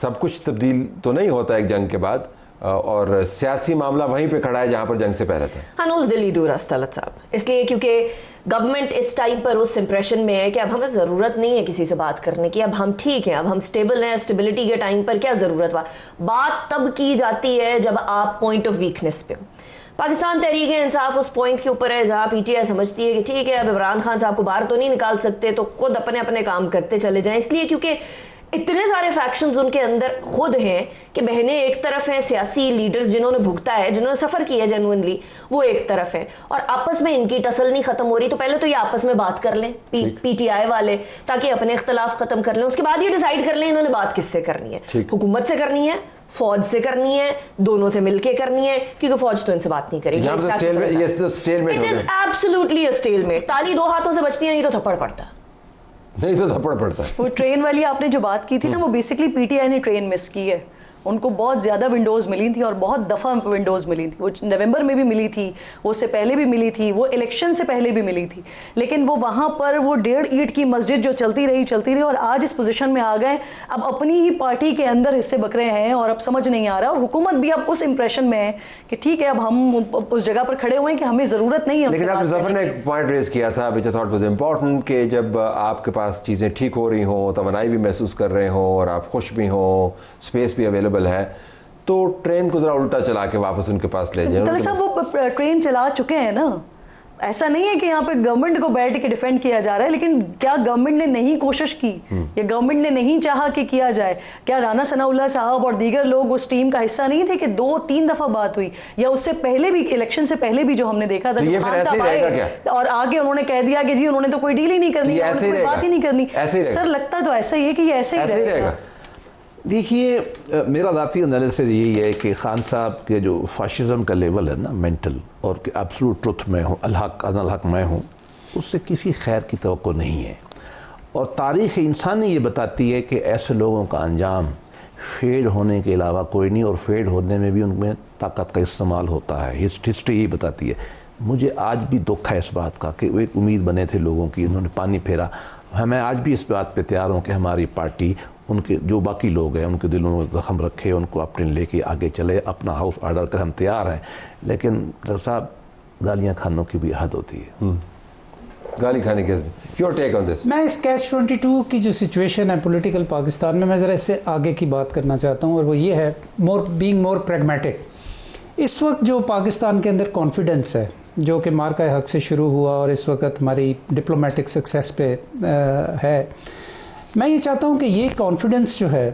सब कुछ तब्दील तो नहीं होता एक जंग के बाद, और सियासी मामला वहीं पे खड़ा है जहां पर जंग से पहले था? हनूज दिल्ली दूर तलत साहब, इसलिए क्योंकि गवर्नमेंट इस टाइम पर उस इंप्रेशन में है कि अब हमें ज़रूरत नहीं है किसी से बात करने की, अब हम ठीक हैं, अब हम स्टेबल हैं। स्टेबिलिटी के टाइम पर क्या ज़रूरत बात तब की जाती है जब आप पॉइंट ऑफ वीकनेस पे हो। पाकिस्तान तहरीक इंसाफ उस पॉइंट के ऊपर है जहां PTI समझती है कि ठीक है, अब इमरान खान साहब को बाहर तो नहीं निकाल सकते, तो खुद अपने अपने काम करते चले जाएं। इसलिए क्योंकि इतने सारे फैक्शंस उनके अंदर खुद हैं कि बहनें एक तरफ हैं, सियासी लीडर्स जिन्होंने भुगता है, जिन्होंने सफर किया जेन्युइनली, वो एक तरफ है, और आपस में इनकी टसल नहीं खत्म हो रही। तो पहले तो ये आपस में बात कर लें PTI वाले, ताकि अपने इख्तलाफ खत्म कर लें। उसके बाद ये डिसाइड कर लें इन्होंने बात किससे करनी है, हुकूमत से करनी है, फौज से करनी है, दोनों से मिलकर करनी है, क्योंकि फौज तो इनसे बात नहीं करेगी। It is absolutely a stalemate. ताली 2 हाथों से बचती है, नहीं तो थप्पड़ पड़ता है, नहीं तो थप्पड़ पड़ता है। वो ट्रेन वाली आपने जो बात की थी ना, वो बेसिकली PTI ने ट्रेन मिस की है। उनको बहुत ज़्यादा विंडोज़ मिली थी और बहुत दफ़ा विंडोज़ मिली थी। वो नवंबर में भी मिली थी, वो उससे पहले भी मिली थी, वो इलेक्शन से पहले भी मिली थी, लेकिन वो वहाँ पर वो 1.5 ईंट की मस्जिद जो चलती रही और आज इस पोजीशन में आ गए। अब अपनी ही पार्टी के अंदर हिस्से बकरे हैं और अब समझ नहीं आ रहा, और हुकूमत भी अब उस इंप्रेशन में है कि ठीक है, अब हम उस जगह पर खड़े हुए हैं कि हमें ज़रूरत नहीं है। लेकिन आपने ज़फर ने एक पॉइंट रेज किया था विच आई थॉट वाज इंपॉर्टेंट, कि जब आपके पास चीज़ें ठीक हो रही हों, तवानाई भी महसूस कर रहे हों और आप खुश भी हों, स्पेस भी अवेलेबल है, तो ट्रेन को जरा उल्टा चला के वापस उनके पास ले जाए। साहब वो ट्रेन चला चुके हैं ना, ऐसा नहीं है कि यहाँ पे गवर्नमेंट को बैठ के डिफेंड किया जा रहा है, लेकिन क्या गवर्नमेंट ने नहीं कोशिश की या गवर्नमेंट ने नहीं चाहा कि किया जाए? क्या राना सनाउल्लाह साहब और दीगर लोग उस टीम का हिस्सा नहीं थे कि 2-3 दफा बात हुई, या उससे पहले भी, इलेक्शन से पहले भी जो हमने देखा था, तो ये जो फिर खान ऐसे ही साहब रहेगा आए क्या? और आगे उन्होंने कह दिया कि जी उन्होंने तो कोई डील ही नहीं करनी, ये ऐसे ही कोई बात ही नहीं करनी। ऐसे ही रहेगा। सर लगता तो ऐसा ही है कि ये ऐसे ही रहेगा। देखिए मेरा ज़ाती एनालिसिस यही है कि खान साहब के जो फाशिज्म का लेवल है ना मेंटल, और कि एब्सोल्यूट ट्रुथ में हूँ, अल-हक मैं हूँ, उससे किसी खैर की तवक्को नहीं है। और तारीख़ इंसानी ये बताती है कि ऐसे लोगों का अंजाम फेड होने के अलावा कोई नहीं, और फेड होने में भी उनमें ताकत का इस्तेमाल होता है। हिस्ट्री यही बताती है। मुझे आज भी दुख है इस बात का कि वो एक उम्मीद बने थे लोगों की, उन्होंने पानी फेरा। मैं आज भी इस बात पे तैयार हूँ कि हमारी पार्टी उनके जो बाकी लोग हैं उनके दिलों में जख्म रखे, उनको अपने लेके आगे चले, अपना हाउस ऑर्डर कर, हम तैयार हैं। लेकिन डॉक्टर साहब गालियाँ खानों की भी हद होती है। गाली खाने के योर टेक ऑन दिस? मैं इस कैच 22 की जो सिचुएशन है पॉलिटिकल पाकिस्तान में, मैं ज़रा इससे आगे की बात करना चाहता हूँ, और वो ये है बीइंग मोर प्रैग्मेटिक। इस वक्त जो पाकिस्तान के अंदर कॉन्फिडेंस है, जो कि मार्का हक से शुरू हुआ और इस वक्त हमारी डिप्लोमेटिक सक्सेस पे है, मैं ये चाहता हूँ कि ये कॉन्फिडेंस जो है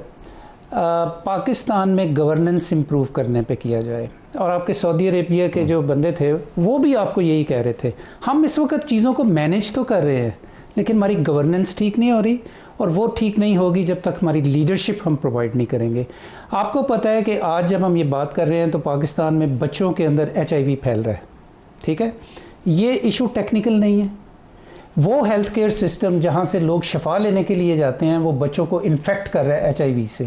पाकिस्तान में गवर्नेंस इम्प्रूव करने पे किया जाए। और आपके सऊदी अरेबिया के जो बंदे थे वो भी आपको यही कह रहे थे, हम इस वक्त चीज़ों को मैनेज तो कर रहे हैं लेकिन हमारी गवर्नेंस ठीक नहीं हो रही, और वो ठीक नहीं होगी जब तक हमारी लीडरशिप हम प्रोवाइड नहीं करेंगे। आपको पता है कि आज जब हम ये बात कर रहे हैं तो पाकिस्तान में बच्चों के अंदर HIV फैल रहा है, ठीक है? ये इशू टेक्निकल नहीं है। वो हेल्थ केयर सिस्टम जहाँ से लोग शफा लेने के लिए जाते हैं वो बच्चों को इन्फेक्ट कर रहा है HIV से,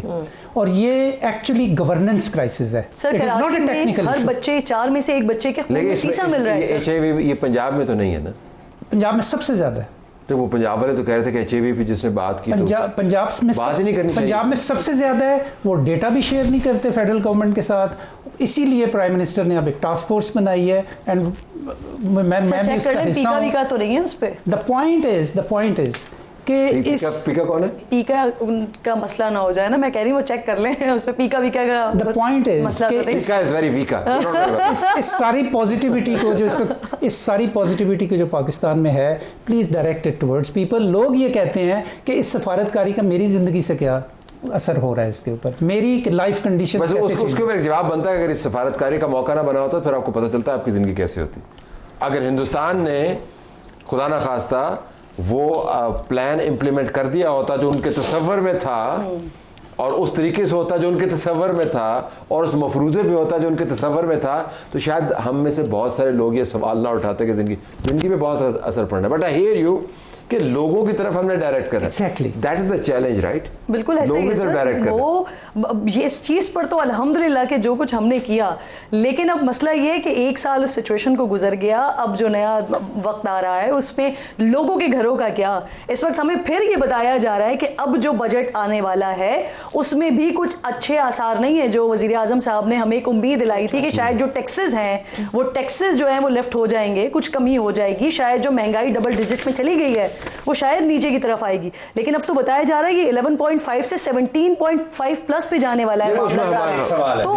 और ये एक्चुअली गवर्नेंस क्राइसिस है। सर कराची में हर बच्चे 4 में से 1 बच्चे के खून में शीशा मिल रहा है। HIV ये पंजाब में तो नहीं है ना? पंजाब में सबसे ज़्यादा है। तो वो पंजाब वाले तो कह रहे थे कि HIV पे जिसने बात की पंजाब में बात ही नहीं करनी चाहिए। पंजाब में सबसे ज़्यादा है। वो डेटा भी शेयर नहीं करते फेडरल गवर्नमेंट के साथ, इसीलिए प्राइम मिनिस्टर ने अब एक टास्क फोर्स बनाई है। एंड मैं भी उसका हिस्सा हूं। पीका तो नहीं है उस पे। द पॉइंट इज कि इस पीका कौन है? पीका उनका मसला ना हो जाए ना, मैं कह रही हूँ वो चेक कर लें उस पे पीका का। द पॉइंट इज पीका इज वेरी वीका। इस सारी पॉजिटिविटी को जो पाकिस्तान में है, please direct it towards people. लोग ये कहते हैं कि इस सफारतकारी का मेरी जिंदगी से क्या असर हो रहा है, इसके ऊपर मेरी लाइफ कंडीशन बस उसके ऊपर एक जवाब बनता है। अगर इस सफारतकारी का मौका ना बना होता तो फिर आपको पता चलता है आपकी जिंदगी कैसे होती। अगर हिंदुस्तान ने खुदा ना खास्ता वो प्लान इम्प्लीमेंट कर दिया होता जो उनके तसव्वुर में था, और उस तरीके से होता जो उनके तसव्वुर में था, और उस मफरूज़े भी होता जो उनके तसव्वुर में था, तो शायद हम में से बहुत सारे लोग ये सवाल ना उठाते कि जिंदगी पे बहुत असर पड़ना है। बट आई हियर यू कि लोगों की तरफ हमने डायरेक्ट करा। Exactly. That is the challenge, right? बिल्कुल ऐसा ही है सर। वो ये इस चीज़ पर तो अल्हम्दुलिल्लाह कि जो कुछ हमने किया, लेकिन अब मसला ये है कि 1 साल उस सिचुएशन को गुजर गया। अब जो नया वक्त आ रहा है उसमें लोगों के घरों का क्या। इस वक्त हमें फिर ये बताया जा रहा है कि अब जो बजट आने वाला है उसमें भी कुछ अच्छे आसार नहीं है। जो वजीर आजम साहब ने हमें एक उम्मीद दिलाई थी कि शायद जो टैक्सेस हैं वो टैक्सेस जो हैं वो लेफ्ट हो जाएंगे, कुछ कमी हो जाएगी, शायद जो महंगाई डबल डिजिट में चली गई है वो शायद नीचे की तरफ आएगी। लेकिन अब तो बताया जा रहा है कि 11.5 से 17.5 प्लस पे जाने वाला है। तो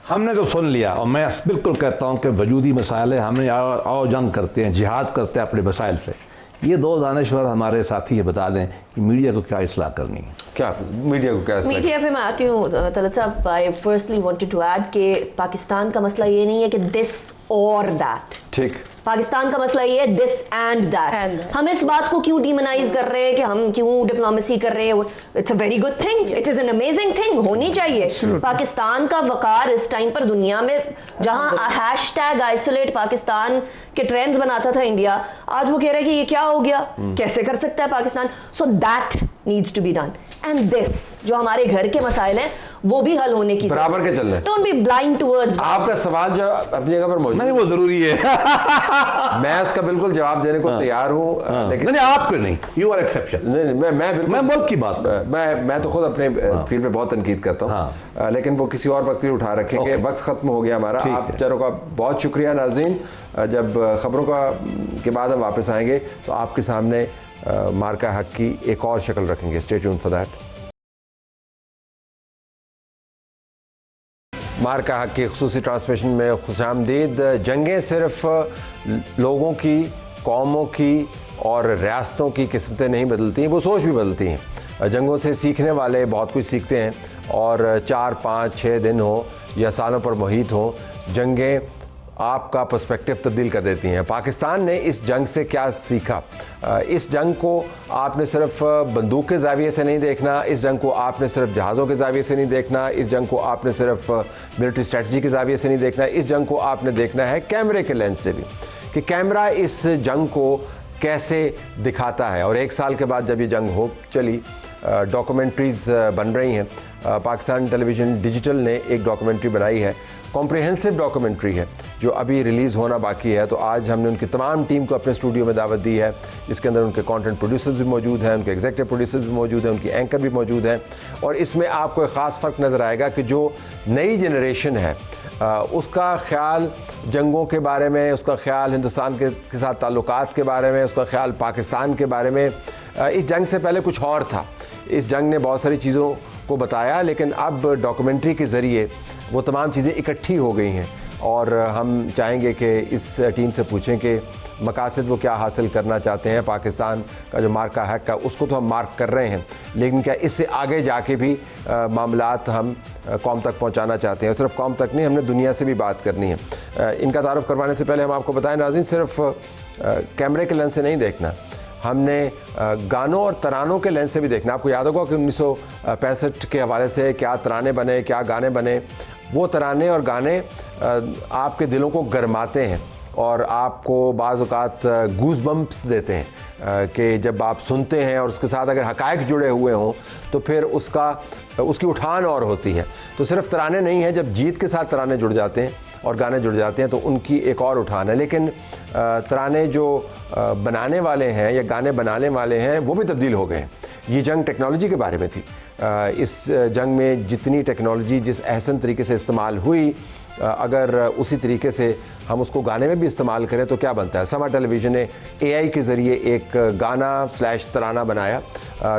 हमने तो सुन लिया, और मैं बिल्कुल कहता हूं कि वजूदी मसाइल है, हमने आओ जंग करते हैं, जिहाद करते हैं अपने मसाइल से। ये 2 दानिश्वर हमारे साथी ये बता दें कि मीडिया को क्या इस्लाह करनी है। क्या मीडिया को क्या? मीडिया पे मैं आती हूँ तलत साहब। आई फर्स्टली वांटेड टू ऐड कि पाकिस्तान का मसला ये नहीं है कि दिस और दैट, ठीक। पाकिस्तान का मसला ये है दिस एंड दैट। हम इस बात को क्यों डिमोनाइज कर रहे हैं कि हम क्यों डिप्लोमेसी कर रहे हैं? It's a very good thing, it is an amazing thing, होनी चाहिए। पाकिस्तान का वकार इस टाइम पर दुनिया में, जहां हैशटैग आइसोलेट पाकिस्तान के ट्रेंड्स बनाता था इंडिया, आज वो कह रहे हैं कि ये क्या हो गया, कैसे कर सकता है Pakistan. So that needs to be done, and this जो हमारे घर के मसाइल हैं वो भी हल होने की बराबर के चल रहे हैं। Don't be blind towards. आपका सवाल जो अपनी जगह पर मौजूद नहीं, वो जरूरी है। मैं उसका बिल्कुल जवाब देने को तैयार हूँ, लेकिन नहीं आपको नहीं, यू आर एक्सेप्शन। नहीं, मैं बिल्कुल, मैं मुल्क की बात, मैं तो खुद अपने फील्ड पे बहुत तनकीद करता हूँ, लेकिन वो किसी और वक्त भी उठा रखेंगे। वक्त खत्म हो गया हमारा। आप चारों का बहुत शुक्रिया नाज़रीन। जब खबरों के बाद हम वापस आएंगे तो आपके सामने मार्का हक की एक और शक्ल रखेंगे। Stay tuned for that. Marka Haq की खुसूसी ट्रांसमिशन में खुशामदीद। जंगें सिर्फ लोगों की, कौमों की और रियासतों की किस्मतें नहीं बदलती हैं, वो सोच भी बदलती हैं। जंगों से सीखने वाले बहुत कुछ सीखते हैं और 4, 5, 6 दिन हो या सालों पर मुहित हो, जंगें आपका पर्सपेक्टिव तब्दील कर देती हैं। पाकिस्तान ने इस जंग से क्या सीखा? इस जंग को आपने सिर्फ बंदूक के ज़ाविये से नहीं देखना, इस जंग को आपने सिर्फ जहाज़ों के ज़ाविये से नहीं देखना, इस जंग को आपने सिर्फ मिलिट्री स्ट्रेटजी के ज़ाविये से नहीं देखना, इस जंग को आपने देखना है कैमरे के लेंस से भी, कि कैमरा इस जंग को कैसे दिखाता है। और 1 साल के बाद जब ये जंग हो चली, डॉक्यूमेंट्रीज़ बन रही हैं। पाकिस्तान टेलीविज़न डिजिटल ने एक डॉक्यूमेंट्री बनाई है, कॉम्प्रिहेंसिव डॉक्यूमेंट्री है, जो अभी रिलीज़ होना बाकी है। तो आज हमने उनकी तमाम टीम को अपने स्टूडियो में दावत दी है, जिसके अंदर उनके कंटेंट प्रोड्यूसर्स भी मौजूद हैं, उनके एग्जीक्यूटिव प्रोड्यूसर्स भी मौजूद हैं, उनकी एंकर भी मौजूद हैं। और इसमें आपको एक ख़ास फ़र्क नज़र आएगा कि जो नई जनरेशन है उसका ख़्याल जंगों के बारे में, उसका ख्याल हिंदुस्तान के साथ ताल्लुकात के बारे में, उसका ख्याल पाकिस्तान के बारे में इस जंग से पहले कुछ और था। इस जंग ने बहुत सारी चीज़ों को बताया, लेकिन अब डॉक्यूमेंट्री के ज़रिए वो तमाम चीज़ें इकट्ठी हो गई हैं। और हम चाहेंगे कि इस टीम से पूछें कि मकासद वो क्या हासिल करना चाहते हैं। पाकिस्तान का जो मार्का हक का, उसको तो हम मार्क कर रहे हैं, लेकिन क्या इससे आगे जाके भी मामलात हम कौम तक पहुंचाना चाहते हैं? सिर्फ कौम तक नहीं, हमने दुनिया से भी बात करनी है। इनका तारुफ करवाने से पहले हम आपको बताएं नाज़रीन, सिर्फ कैमरे के लेंस से नहीं देखना, हमने गानों और तरानों के लेंस से भी देखना। आपको याद होगा कि 1965 के हवाले से क्या तराने बने, क्या गाने बने। वो तराने और गाने आपके दिलों को गरमाते हैं और आपको बाज़ औक़ात गूज़ बम्प्स देते हैं कि जब आप सुनते हैं और उसके साथ अगर हक़ाइक़ जुड़े हुए हों तो फिर उसकी उठान और होती है। तो सिर्फ तराने नहीं हैं, जब जीत के साथ तराने जुड़ जाते हैं और गाने जुड़ जाते हैं तो उनकी एक और उठान है। लेकिन तराने जो बनाने वाले हैं या गाने बनाने वाले हैं वो भी तब्दील हो गए हैं। ये जंग टेक्नोलॉजी के बारे में थी। इस जंग में जितनी टेक्नोलॉजी जिस अहसन तरीके से इस्तेमाल हुई, अगर उसी तरीके से हम उसको गाने में भी इस्तेमाल करें तो क्या बनता है। समा टेलीविज़न ने AI के ज़रिए एक गाना / तराना बनाया,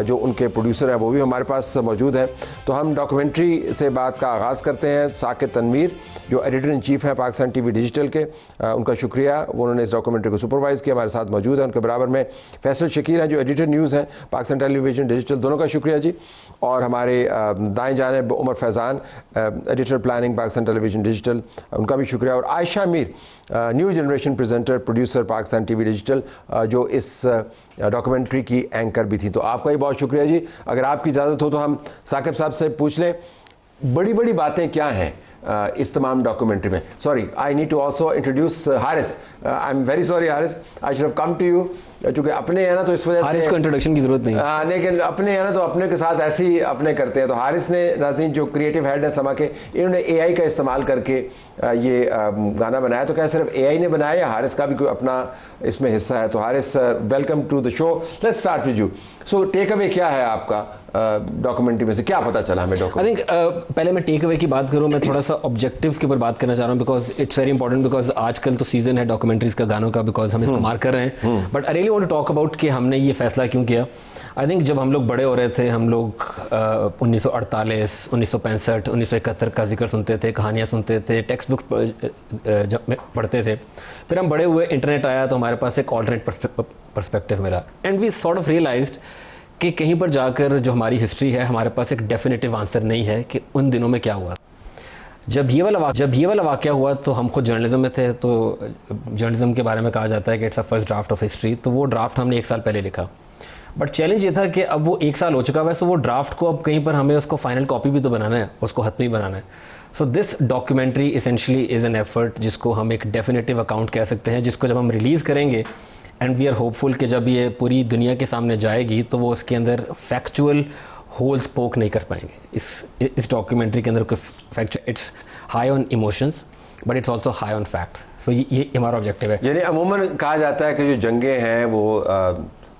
जो उनके प्रोड्यूसर हैं वो भी हमारे पास मौजूद हैं। तो हम डॉक्यूमेंट्री से बात का आगाज़ करते हैं। साकिब तनवीर जो एडिटर इन चीफ़ हैं पाकिस्तान TV डिजिटल के, उनका शुक्रिया, उन्होंने इस डॉक्यूमेंट्री को सुपरवाइज़ किया, हमारे साथ मौजूद है। उनके बराबर में फैसल शकील हैं जो एडिटर न्यूज़ हैं पाकिस्तान टेलीविज़न डिजिटल, दोनों का शुक्रिया जी। और हमारे दाएँ जानिब Umar Faizan, editor planning Pakistan television digital, उनका भी शुक्रिया। और Ayesha Mir, new generation presenter producer Pakistan TV digital, जो इस डॉक्यूमेंट्री की एंकर भी थी। तो आपका ही बहुत शुक्रिया जी। अगर आपकी इजाज़त हो तो हम साकिब साहब से पूछ लें, बड़ी बड़ी बातें क्या हैं इस तमाम डॉक्यूमेंट्री में? Sorry, I need to also introduce Haris. I am very sorry Haris, I should have come to you. चूँकि अपने हैं ना तो इस वजह से हारिस को इंट्रोडक्शन की ज़रूरत नहीं, लेकिन अपने हैं ना तो अपने के साथ ऐसे ही अपने करते हैं। तो हारिस ने, नाज़रीन, जो क्रिएटिव हेड है समा के, इन्होंने AI का इस्तेमाल करके ये गाना बनाया। तो क्या सिर्फ AI ने बनाया या हारिस का भी कोई अपना इसमें हिस्सा है? तो Haris, welcome to the show. Let's start with you. So take away क्या है आपका डॉक्यूमेंट्री में से, क्या पता चला हमें डॉक्यूमेंट्री? आई थिंक पहले मैं टेक अवे की बात करूँ, मैं थोड़ा सा ऑब्जेक्टिव के ऊपर बात करना चाह रहा हूँ, because it's very important, because आजकल तो सीजन है डॉक्यूमेंट्रीज का, गानों का, बिकॉज हम इसको मार्क कर रहे हैं। But I really want to talk about कि हमने ये फैसला क्यों किया। आई थिंक जब हम लोग बड़े हो रहे थे, हम लोग 1948, 1965, 1971 का जिक्र सुनते थे, कहानियाँ सुनते थे, टेक्स्ट बुक्स जब पढ़ते थे। फिर हम बड़े हुए, इंटरनेट आया तो हमारे पास एक ऑल्टरनेट पर्सपेक्टिव मिला, and we sort of realised कि कहीं पर जाकर जो हमारी हिस्ट्री है, हमारे पास एक डेफिनेटिव आंसर नहीं है कि उन दिनों में क्या हुआ। जब ये वाला वाक़या हुआ तो हम खुद जर्नलिज्म में थे, तो जर्नलिज्म के बारे में कहा जाता है कि it's a first draft of history. तो वो ड्राफ्ट हमने 1 साल पहले लिखा, बट चैलेंज ये था कि अब वो 1 साल हो चुका हुआ है, सो वो ड्राफ्ट को अब कहीं पर हमें उसको फाइनल कॉपी भी तो बनाना है, उसको हतमी बनाना है। So this documentary essentially is an effort, जिसको हम एक डेफिनेटिव अकाउंट कह सकते हैं, जिसको जब हम रिलीज़ करेंगे, एंड वी आर होपफुल कि जब ये पूरी दुनिया के सामने जाएगी तो वो उसके अंदर फैक्चुअल होल्स पोक नहीं कर पाएंगे। इस डॉक्यूमेंट्री के अंदर कोई factual, it's high on emotions but it's also high on facts. So ये हमारा ऑब्जेक्टिव है। यानी अमूमन कहा जाता है कि जो जंगें हैं वो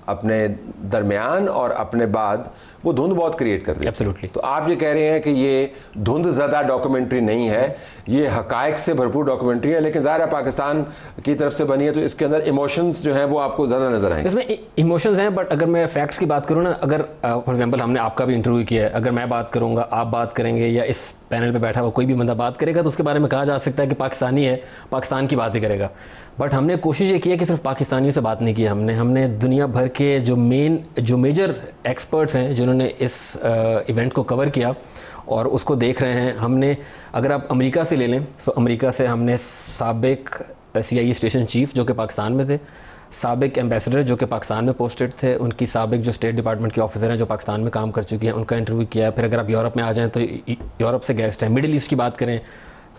अपने दरमियान और अपने बाद वो धुंध बहुत क्रिएट कर दी। Absolutely. तो आप ये कह रहे हैं कि ये धुंध ज़्यादा डॉक्यूमेंट्री नहीं है, ये हकायक से भरपूर डॉक्यूमेंट्री है, लेकिन ज़ाहिर है पाकिस्तान की तरफ से बनी है तो इसके अंदर इमोशंस जो हैं वो आपको ज़्यादा नजर आएंगे। इसमें इमोशंस हैं, बट अगर मैं फैक्ट्स की बात करूँ ना, अगर फॉर एग्जांपल हमने आपका भी इंटरव्यू किया है, अगर मैं बात करूंगा, आप बात करेंगे, या इस पैनल पे बैठा हुआ कोई भी बंदा बात करेगा तो उसके बारे में कहा जा सकता है कि पाकिस्तानी है, पाकिस्तान की बात ही करेगा। बट हमने कोशिश ये की है कि सिर्फ पाकिस्तानियों से बात नहीं की, हमने दुनिया भर के जो मेजर एक्सपर्ट्स हैं जिन्होंने इस इवेंट को कवर किया और उसको देख रहे हैं। हमने, अगर आप अमेरिका से ले लें तो अमेरिका से हमने साबिक CIA स्टेशन चीफ जो कि पाकिस्तान में थे, साबिक एम्बेसडर जो कि पाकिस्तान में पोस्टेड थे, उनकी साबिक जो स्टेट डिपार्टमेंट के ऑफिसर हैं जो पाकिस्तान में काम कर चुके हैं, उनका इंटरव्यू किया है। फिर अगर आप यूरोप में आ जाएं तो यूरोप से गेस्ट हैं। मिडिल ईस्ट की बात करें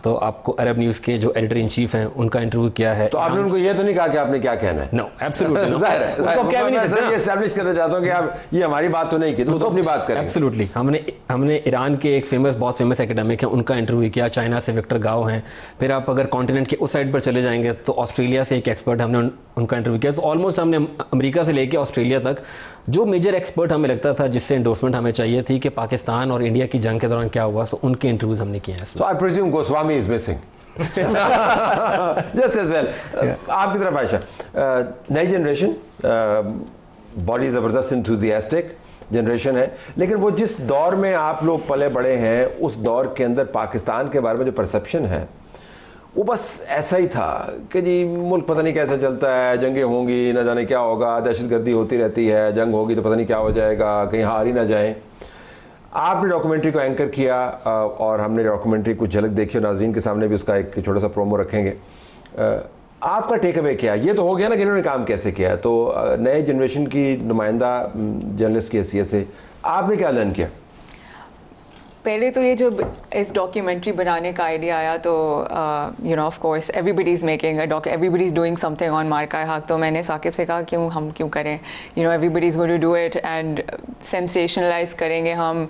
तो आपको अरब न्यूज़ के जो एडिटर इन चीफ हैं उनका इंटरव्यू किया है। तो आपने उनको ये तो नहीं कहा कि आपने क्या कहना है? नो, एब्सोल्युटली ज़ाहिर है, ये एस्टैब्लिश करना चाहता हूँ कि आप ये हमारी बात तो नहीं की, तो अपनी बात करें। एब्सोल्युटली। हमने ईरान के एक बहुत फेमस एकेडमिक हैं उनका इंटरव्यू किया, चाइना से विक्टर गाओ हैं। फिर आप अगर कॉन्टिनेंट के उस साइड पर चले जाएंगे तो ऑस्ट्रेलिया से एक एक्सपर्ट हमने उनका इंटरव्यू किया। तो ऑलमोस्ट हमने अमेरिका से लेके ऑस्ट्रेलिया तक जो मेजर एक्सपर्ट हमें लगता था जिससे एंडोर्समेंट हमें चाहिए थी कि पाकिस्तान और इंडिया की जंग के दौरान क्या हुआ, तो उनके इंटरव्यूज हमने किए हैं। So I presume Goswami is missing. Just as well. आपकी तरफ आयशा, नई जनरेशन, बड़ी ज़बरदस्त इंथुजियास्टिक जनरेशन है, लेकिन वो जिस दौर में आप लोग पले बड़े हैं उस दौर के अंदर पाकिस्तान के बारे में जो परसेप्शन है वो बस ऐसा ही था कि जी मुल्क पता नहीं कैसे चलता है, जंगें होंगी, ना जाने क्या होगा, दहशतगर्दी होती रहती है, जंग होगी तो पता नहीं क्या हो जाएगा, कहीं हार ही ना जाएं। आपने डॉक्यूमेंट्री को एंकर किया और हमने डॉक्यूमेंट्री कुछ झलक देखी और नाज़रीन के सामने भी उसका एक छोटा सा प्रोमो रखेंगे। आपका टेक अवे क्या है? ये तो हो गया ना कि इन्होंने काम कैसे किया, तो नए जनरेशन की नुमाइंदा जर्नलिस्ट की हैसियत से आपने क्या लर्न किया? पहले तो ये जब इस डॉक्यूमेंट्री बनाने का आइडिया आया तो you know of course everybody is making everybody is doing something on Marka-e-Haq. तो मैंने साकिब से कहा हम क्यों करें, you know everybody is going to do it and sensationalise करेंगे हम,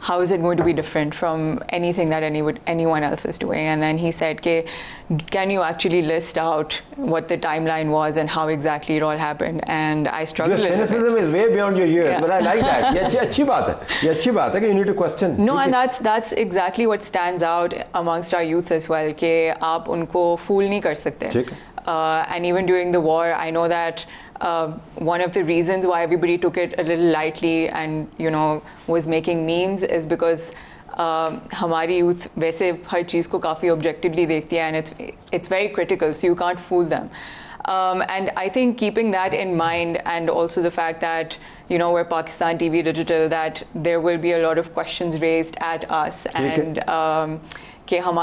how is it going to be different from anything that anyone else is doing? And then he said, can you actually list out what the timeline was and how exactly it all happened? And I struggled. Your cynicism is way beyond your years, but I like that. ये अच्छी बात है, ये अच्छी बात है कि you need to question. No, and that's exactly what stands out amongst our youth as well, कि आप उनको fool नहीं कर सकते. And even during the war, I know that one of the reasons why everybody took it a little lightly and you know was making memes is because हमारी youth वैसे हर चीज़ को काफ़ी objectively देखती है and it's very critical, so you can't fool them. And I think keeping that in mind, and also the fact that you know we're Pakistan TV Digital, that there will be a lot of questions raised at us and कि हम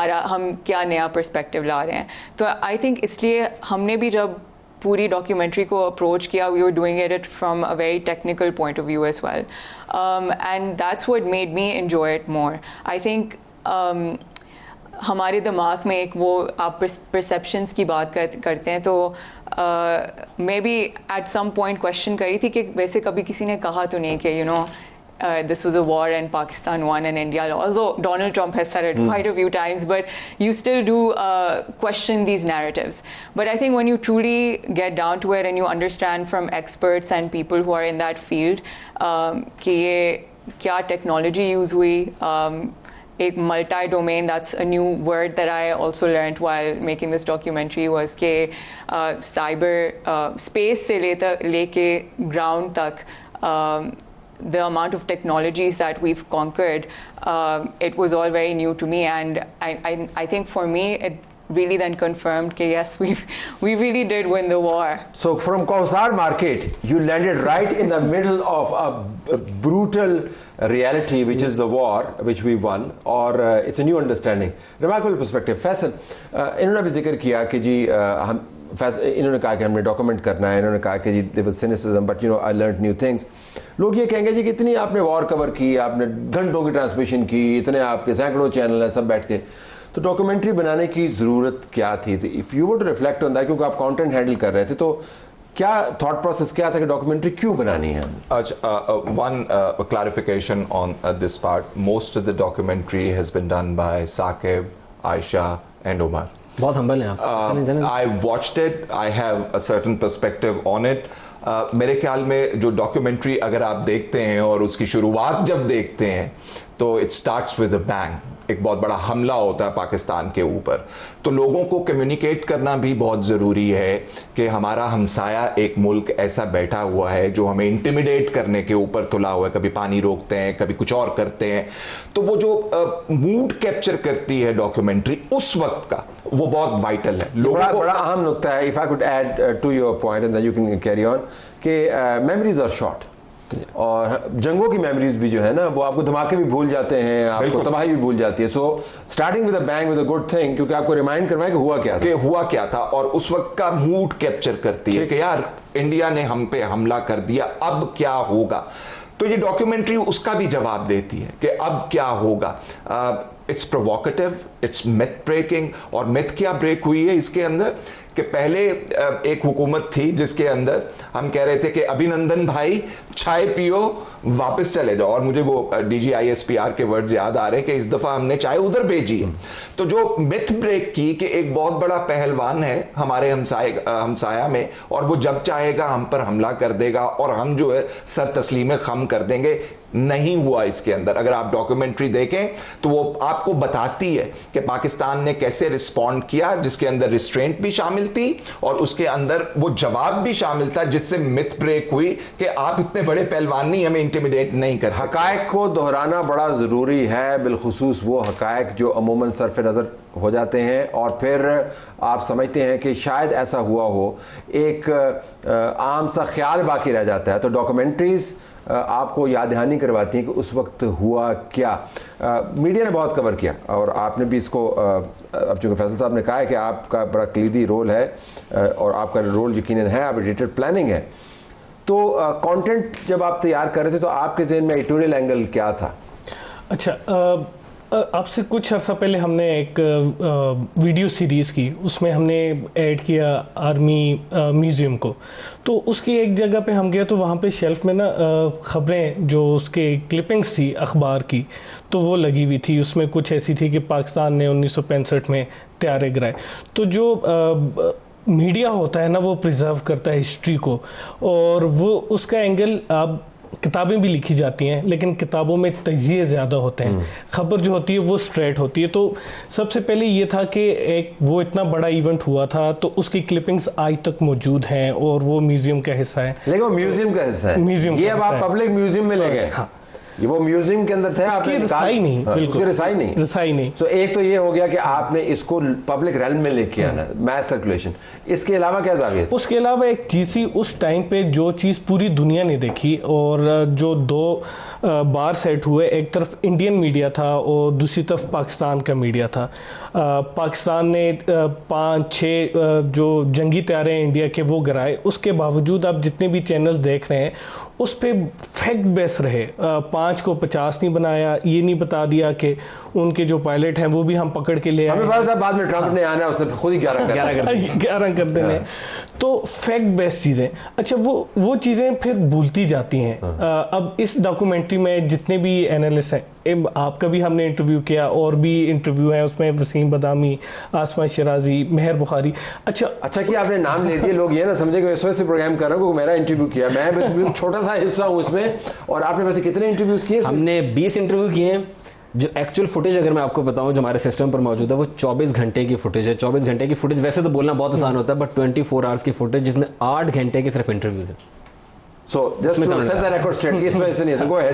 क्या नया perspective ला रहे हैं। तो I think इसलिए हमने भी जब पूरी डॉक्यूमेंट्री को अप्रोच किया, we were doing it from a very technical point of view as well, and that's what made me enjoy it more. I think हमारे दिमाग में एक वो आप परसेप्शंस की बात करते हैं तो मैं भी एट सम पॉइंट क्वेश्चन करी थी कि वैसे कभी किसी ने कहा तो नहीं कि you know this was a war and Pakistan won and India lost. Although Donald Trump has said it quite a few times, but you still do question these narratives. But I think when you truly get down to it and you understand from experts and people who are in that field कि ये क्या technology use हुई, एक multi-domain, that's a new word that I also learned while making this documentary, was कि cyber space से लेके ground तक the amount of technologies that we've conquered, it was all very new to me, and I think for me it really then confirmed that yes, we really did win the war. So from Kausar Market, you landed right in the middle of a brutal reality, which is the war, which we won, or it's a new understanding. Remarkable perspective. Faisal, इन्होंने भी जिक्र किया कि जी हम इन्होंने कहा कि हमने डॉक्यूमेंट करना है, इन्होंने कहा कि जी there was cynicism but you know I learned new things. लोग ये कहेंगे जी कि इतनी आपने वॉर कवर की, आपने घंटों की ट्रांसमिशन की, इतने आपके सैकड़ों चैनल हैं सब बैठ के, तो डॉक्यूमेंट्री बनाने की ज़रूरत क्या थी? If you would reflect on that, क्योंकि आप कंटेंट हैंडल कर रहे थे, तो क्या थॉट प्रोसेस क्या था कि डॉक्यूमेंट्री क्यों बनानी है? One clarification on this part. Most of the documentary has been done by Saqib, Aisha and Omar. बहुत हम्बल हैं आप। I watched it. I have a certain perspective on it. मेरे ख्याल में जो डॉक्यूमेंट्री अगर आप देखते हैं और उसकी शुरुआत जब देखते हैं तो it starts with a bang. एक बहुत बड़ा हमला होता है पाकिस्तान के ऊपर। तो लोगों को कम्युनिकेट करना भी बहुत ज़रूरी है कि हमारा हमसाया एक मुल्क ऐसा बैठा हुआ है जो हमें इंटिमिडेट करने के ऊपर तुला हुआ है। कभी पानी रोकते हैं, कभी कुछ और करते हैं। तो वो जो मूड कैप्चर करती है डॉक्यूमेंट्री उस वक्त का, वो बहुत वाइटल है। लोगों को बड़ा अहम नुक्ता है। If I could add to your point and then you can carry on कि मेमोरीज आर शॉर्ट, और जंगों की मेमोरीज भी जो है ना, वो आपको धमाके भी भूल जाते हैं, आपको तबाही भी भूल जाती है। So starting with a bang was a good thing, क्योंकि आपको रिमाइंड करवाए कि हुआ क्या था और उस वक्त का मूड कैप्चर करती है कि यार इंडिया ने हम पे हमला कर दिया, अब क्या होगा। तो ये डॉक्यूमेंट्री उसका भी जवाब देती है कि अब क्या होगा। It's provocative, it's myth breaking. और मिथ क्या ब्रेक हुई है इसके अंदर कि पहले एक हुकूमत थी जिसके अंदर हम कह रहे थे कि अभिनंदन भाई चाय पियो वापस चले जाओ, और मुझे वो DGISPR के वर्ड्स याद आ रहे हैं कि इस दफा हमने चाय उधर भेजी है। तो जो मिथ ब्रेक की कि एक बहुत बड़ा पहलवान है हमारे हमसाया में, और वो जब चाहेगा हम पर हमला कर देगा और हम जो है सर तस्लीम खम कर देंगे, नहीं हुआ इसके अंदर। अगर आप डॉक्यूमेंट्री देखें तो वो आपको बताती है कि पाकिस्तान ने कैसे रिस्पॉन्ड किया, जिसके अंदर रिस्ट्रेंट भी शामिल थी और उसके अंदर वो जवाब भी शामिल था, जिससे मिथ ब्रेक हुई कि आप इतने बड़े पहलवान नहीं, हमें इंटिमिडेट नहीं कर सकते। हकायक को दोहराना बड़ा ज़रूरी है, बिलखुसूस वो हकायक जो अमूमन सरफ नज़र हो जाते हैं और फिर आप समझते हैं कि शायद ऐसा हुआ हो, एक आम सा ख्याल बाकी रह जाता है। तो डॉक्यूमेंट्रीज़ आपको याद दहानी करवाती हैं कि उस वक्त हुआ क्या। मीडिया ने बहुत कवर किया और आपने भी इसको, अब चूँकि फैसल साहब ने कहा है कि आपका बड़ा कलीदी रोल है और आपका रोल यकीनन है, आप एडिटर प्लानिंग है। तो कंटेंट जब आप तैयार कर रहे थे तो आपके ज़हन में एडिटोरियल एंगल क्या था? अच्छा, आपसे कुछ अर्सा पहले हमने एक वीडियो सीरीज़ की, उसमें हमने ऐड किया आर्मी म्यूज़ियम को। तो उसकी एक जगह पे हम गए तो वहाँ पे शेल्फ में ना ख़बरें जो उसके क्लिपिंग्स थी अखबार की, तो वो लगी हुई थी। उसमें कुछ ऐसी थी कि पाकिस्तान ने 1965 में त्यारे गिराए। तो जो मीडिया होता है ना, वो प्रिजर्व करता है हिस्ट्री को, और वो उसका एंगल आप किताबें भी लिखी जाती हैं लेकिन किताबों में तजिए ज़्यादा होते हैं, खबर जो होती है वो स्ट्रेट होती है। तो सबसे पहले ये था कि एक वो इतना बड़ा इवेंट हुआ था तो उसकी क्लिपिंग्स आज तक मौजूद हैं और वो म्यूजियम का हिस्सा है। लेकिन वो म्यूजियम का हिस्सा है, म्यूजियम ये अब आप पब्लिक म्यूजियम में ले गए। हाँ, ये वो म्यूजियम के अंदर थे, आपने रिसाई नहीं, बिल्कुल रिसाई नहीं। तो एक तो ये हो गया कि आपने इसको पब्लिक रेल्म में लेके आना, मैस सर्कुलेशन। इसके अलावा क्या जाविया? उसके अलावा एक चीज़ थी उस टाइम पे जो चीज़ पूरी दुनिया ने देखी और जो दो बार सेट हुए, एक तरफ इंडियन मीडिया था और दूसरी तरफ पाकिस्तान का मीडिया था। पाकिस्तान ने 5-6 जो जंगी तैयारे हैं इंडिया के वो गिराए, उसके बावजूद आप जितने भी चैनल देख रहे हैं उस पर फैक्ट बेस रहे। 5 को 50 नहीं बनाया, ये नहीं बता दिया कि उनके जो पायलट हैं वो भी हम पकड़ के ले आए। हमें पता था बाद में ट्रंप ने आना, उसने खुद ही 11 कर देने। तो फैक्ट बेस चीज़ें, अच्छा वो चीज़ें फिर भूलती जाती हैं। अब इस डॉक्यूमेंट्री में जितने भी एनालिस्ट हैं, आपका भी हमने इंटरव्यू किया और भी इंटरव्यू है उसमें, वसीम बदामी, आसमा शिराजी, मेहर बुखारी। अच्छा कि आपने नाम ले दिए, लोग ये ना समझे कि इस वजह से प्रोग्राम कर रहा हूँ, मेरा इंटरव्यू किया, मैं छोटा सा हिस्सा हूँ उसमें। और आपने वैसे कितने इंटरव्यूज किए? हमने 20 इंटरव्यू किए हैं। जो एक्चुअल फुटेज अगर मैं आपको बताऊं जो हमारे सिस्टम पर मौजूद है वो 24 घंटे की फुटेज है। 24 घंटे की फुटेज वैसे तो बोलना बहुत आसान होता है, बट 24 आवर्स की फुटेज जिसमें 8 घंटे की सिर्फ इंटरव्यूज है।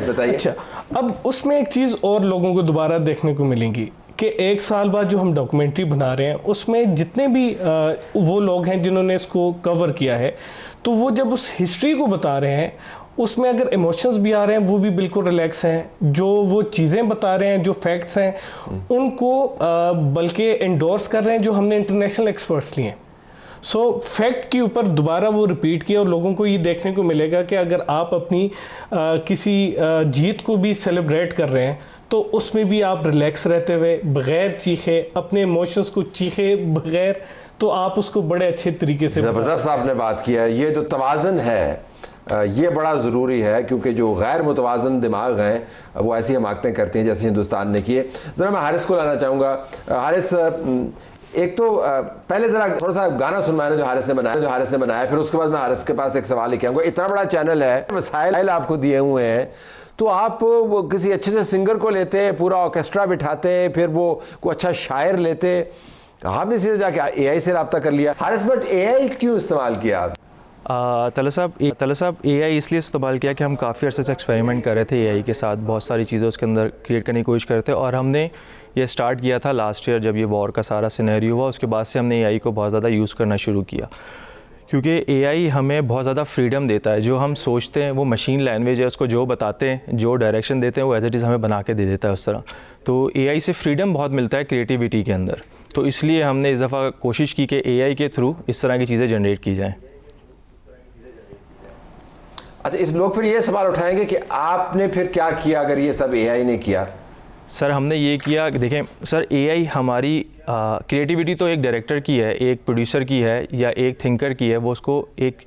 बताइए। अच्छा, अब उसमें एक चीज़ और लोगों को दोबारा देखने को मिलेंगी कि 1 साल बाद जो हम डॉक्यूमेंट्री बना रहे हैं उसमें जितने भी वो लोग हैं जिन्होंने इसको कवर किया है, तो वो जब उस हिस्ट्री को बता रहे हैं उसमें अगर इमोशंस भी आ रहे हैं वो भी बिल्कुल रिलैक्स हैं। जो वो चीज़ें बता रहे हैं, जो फैक्ट्स हैं उनको बल्कि एंडोर्स कर रहे हैं जो हमने इंटरनेशनल एक्सपर्ट्स लिए हैं। सो फैक्ट के ऊपर दोबारा वो रिपीट किया और लोगों को ये देखने को मिलेगा कि अगर आप अपनी किसी जीत को भी सेलिब्रेट कर रहे हैं तो उसमें भी आप रिलैक्स रहते हुए, बगैर चीखे, अपने इमोशंस को चीखे बगैर, तो आप उसको बड़े अच्छे तरीके से। ज़बरदस्त आपने बात किया है। ये जो तवाज़न है ये बड़ा ज़रूरी है, क्योंकि जो गैर मुतवाज़न दिमाग हैं वो ऐसी हमाकतें करती हैं जैसे हिंदुस्तान ने किए। ज़रा मैं हारिस को लाना चाहूँगा। हारिस, एक तो पहले जरा थोड़ा सा गाना सुनवाना जो हारिस ने बनाया, फिर उसके बाद मैं हारिस के पास एक सवाल लेके आऊंगा। इतना बड़ा चैनल है, वसाइल आपको दिए हुए हैं, तो आप किसी अच्छे से सिंगर को लेते हैं, पूरा ऑर्केस्ट्रा बिठाते हैं, फिर वो कोई अच्छा शायर लेते, आपने सीधे जाके एआई से रब्ता कर लिया। हारिस, बट एआई क्यों इस्तेमाल किया आप? तला साहब एआई इसलिए इस्तेमाल किया कि हम काफ़ी अर्से से एक्सपेरिमेंट कर रहे थे एआई के साथ, बहुत सारी चीज़ें उसके अंदर क्रिएट करने की कोशिश कर रहे थे, और हमने ये स्टार्ट किया था लास्ट ईयर जब ये वॉर का सारा सिनेरियो हुआ। उसके बाद से हमने एआई को बहुत ज़्यादा यूज़ करना शुरू किया, क्योंकि एआई हमें बहुत ज़्यादा फ्रीडम देता है। जो हम सोचते हैं वो मशीन लैंग्वेज है, उसको जो बताते हैं, जो डायरेक्शन देते हैं, वो एज इट इज़ हमें बना के दे देता है उस तरह। तो एआई से फ्रीडम बहुत मिलता है क्रिएटिविटी के अंदर, तो इसलिए हमने इस दफ़ा कोशिश की कि एआई के थ्रू इस तरह की चीज़ें जनरेट की जाएँ। अच्छा, इस लोग फिर ये सवाल उठाएंगे कि आपने फिर क्या किया अगर ये सब एआई ने किया? सर हमने ये किया, देखें सर, एआई हमारी क्रिएटिविटी तो एक डायरेक्टर की है, एक प्रोड्यूसर की है, या एक थिंकर की है, वो उसको एक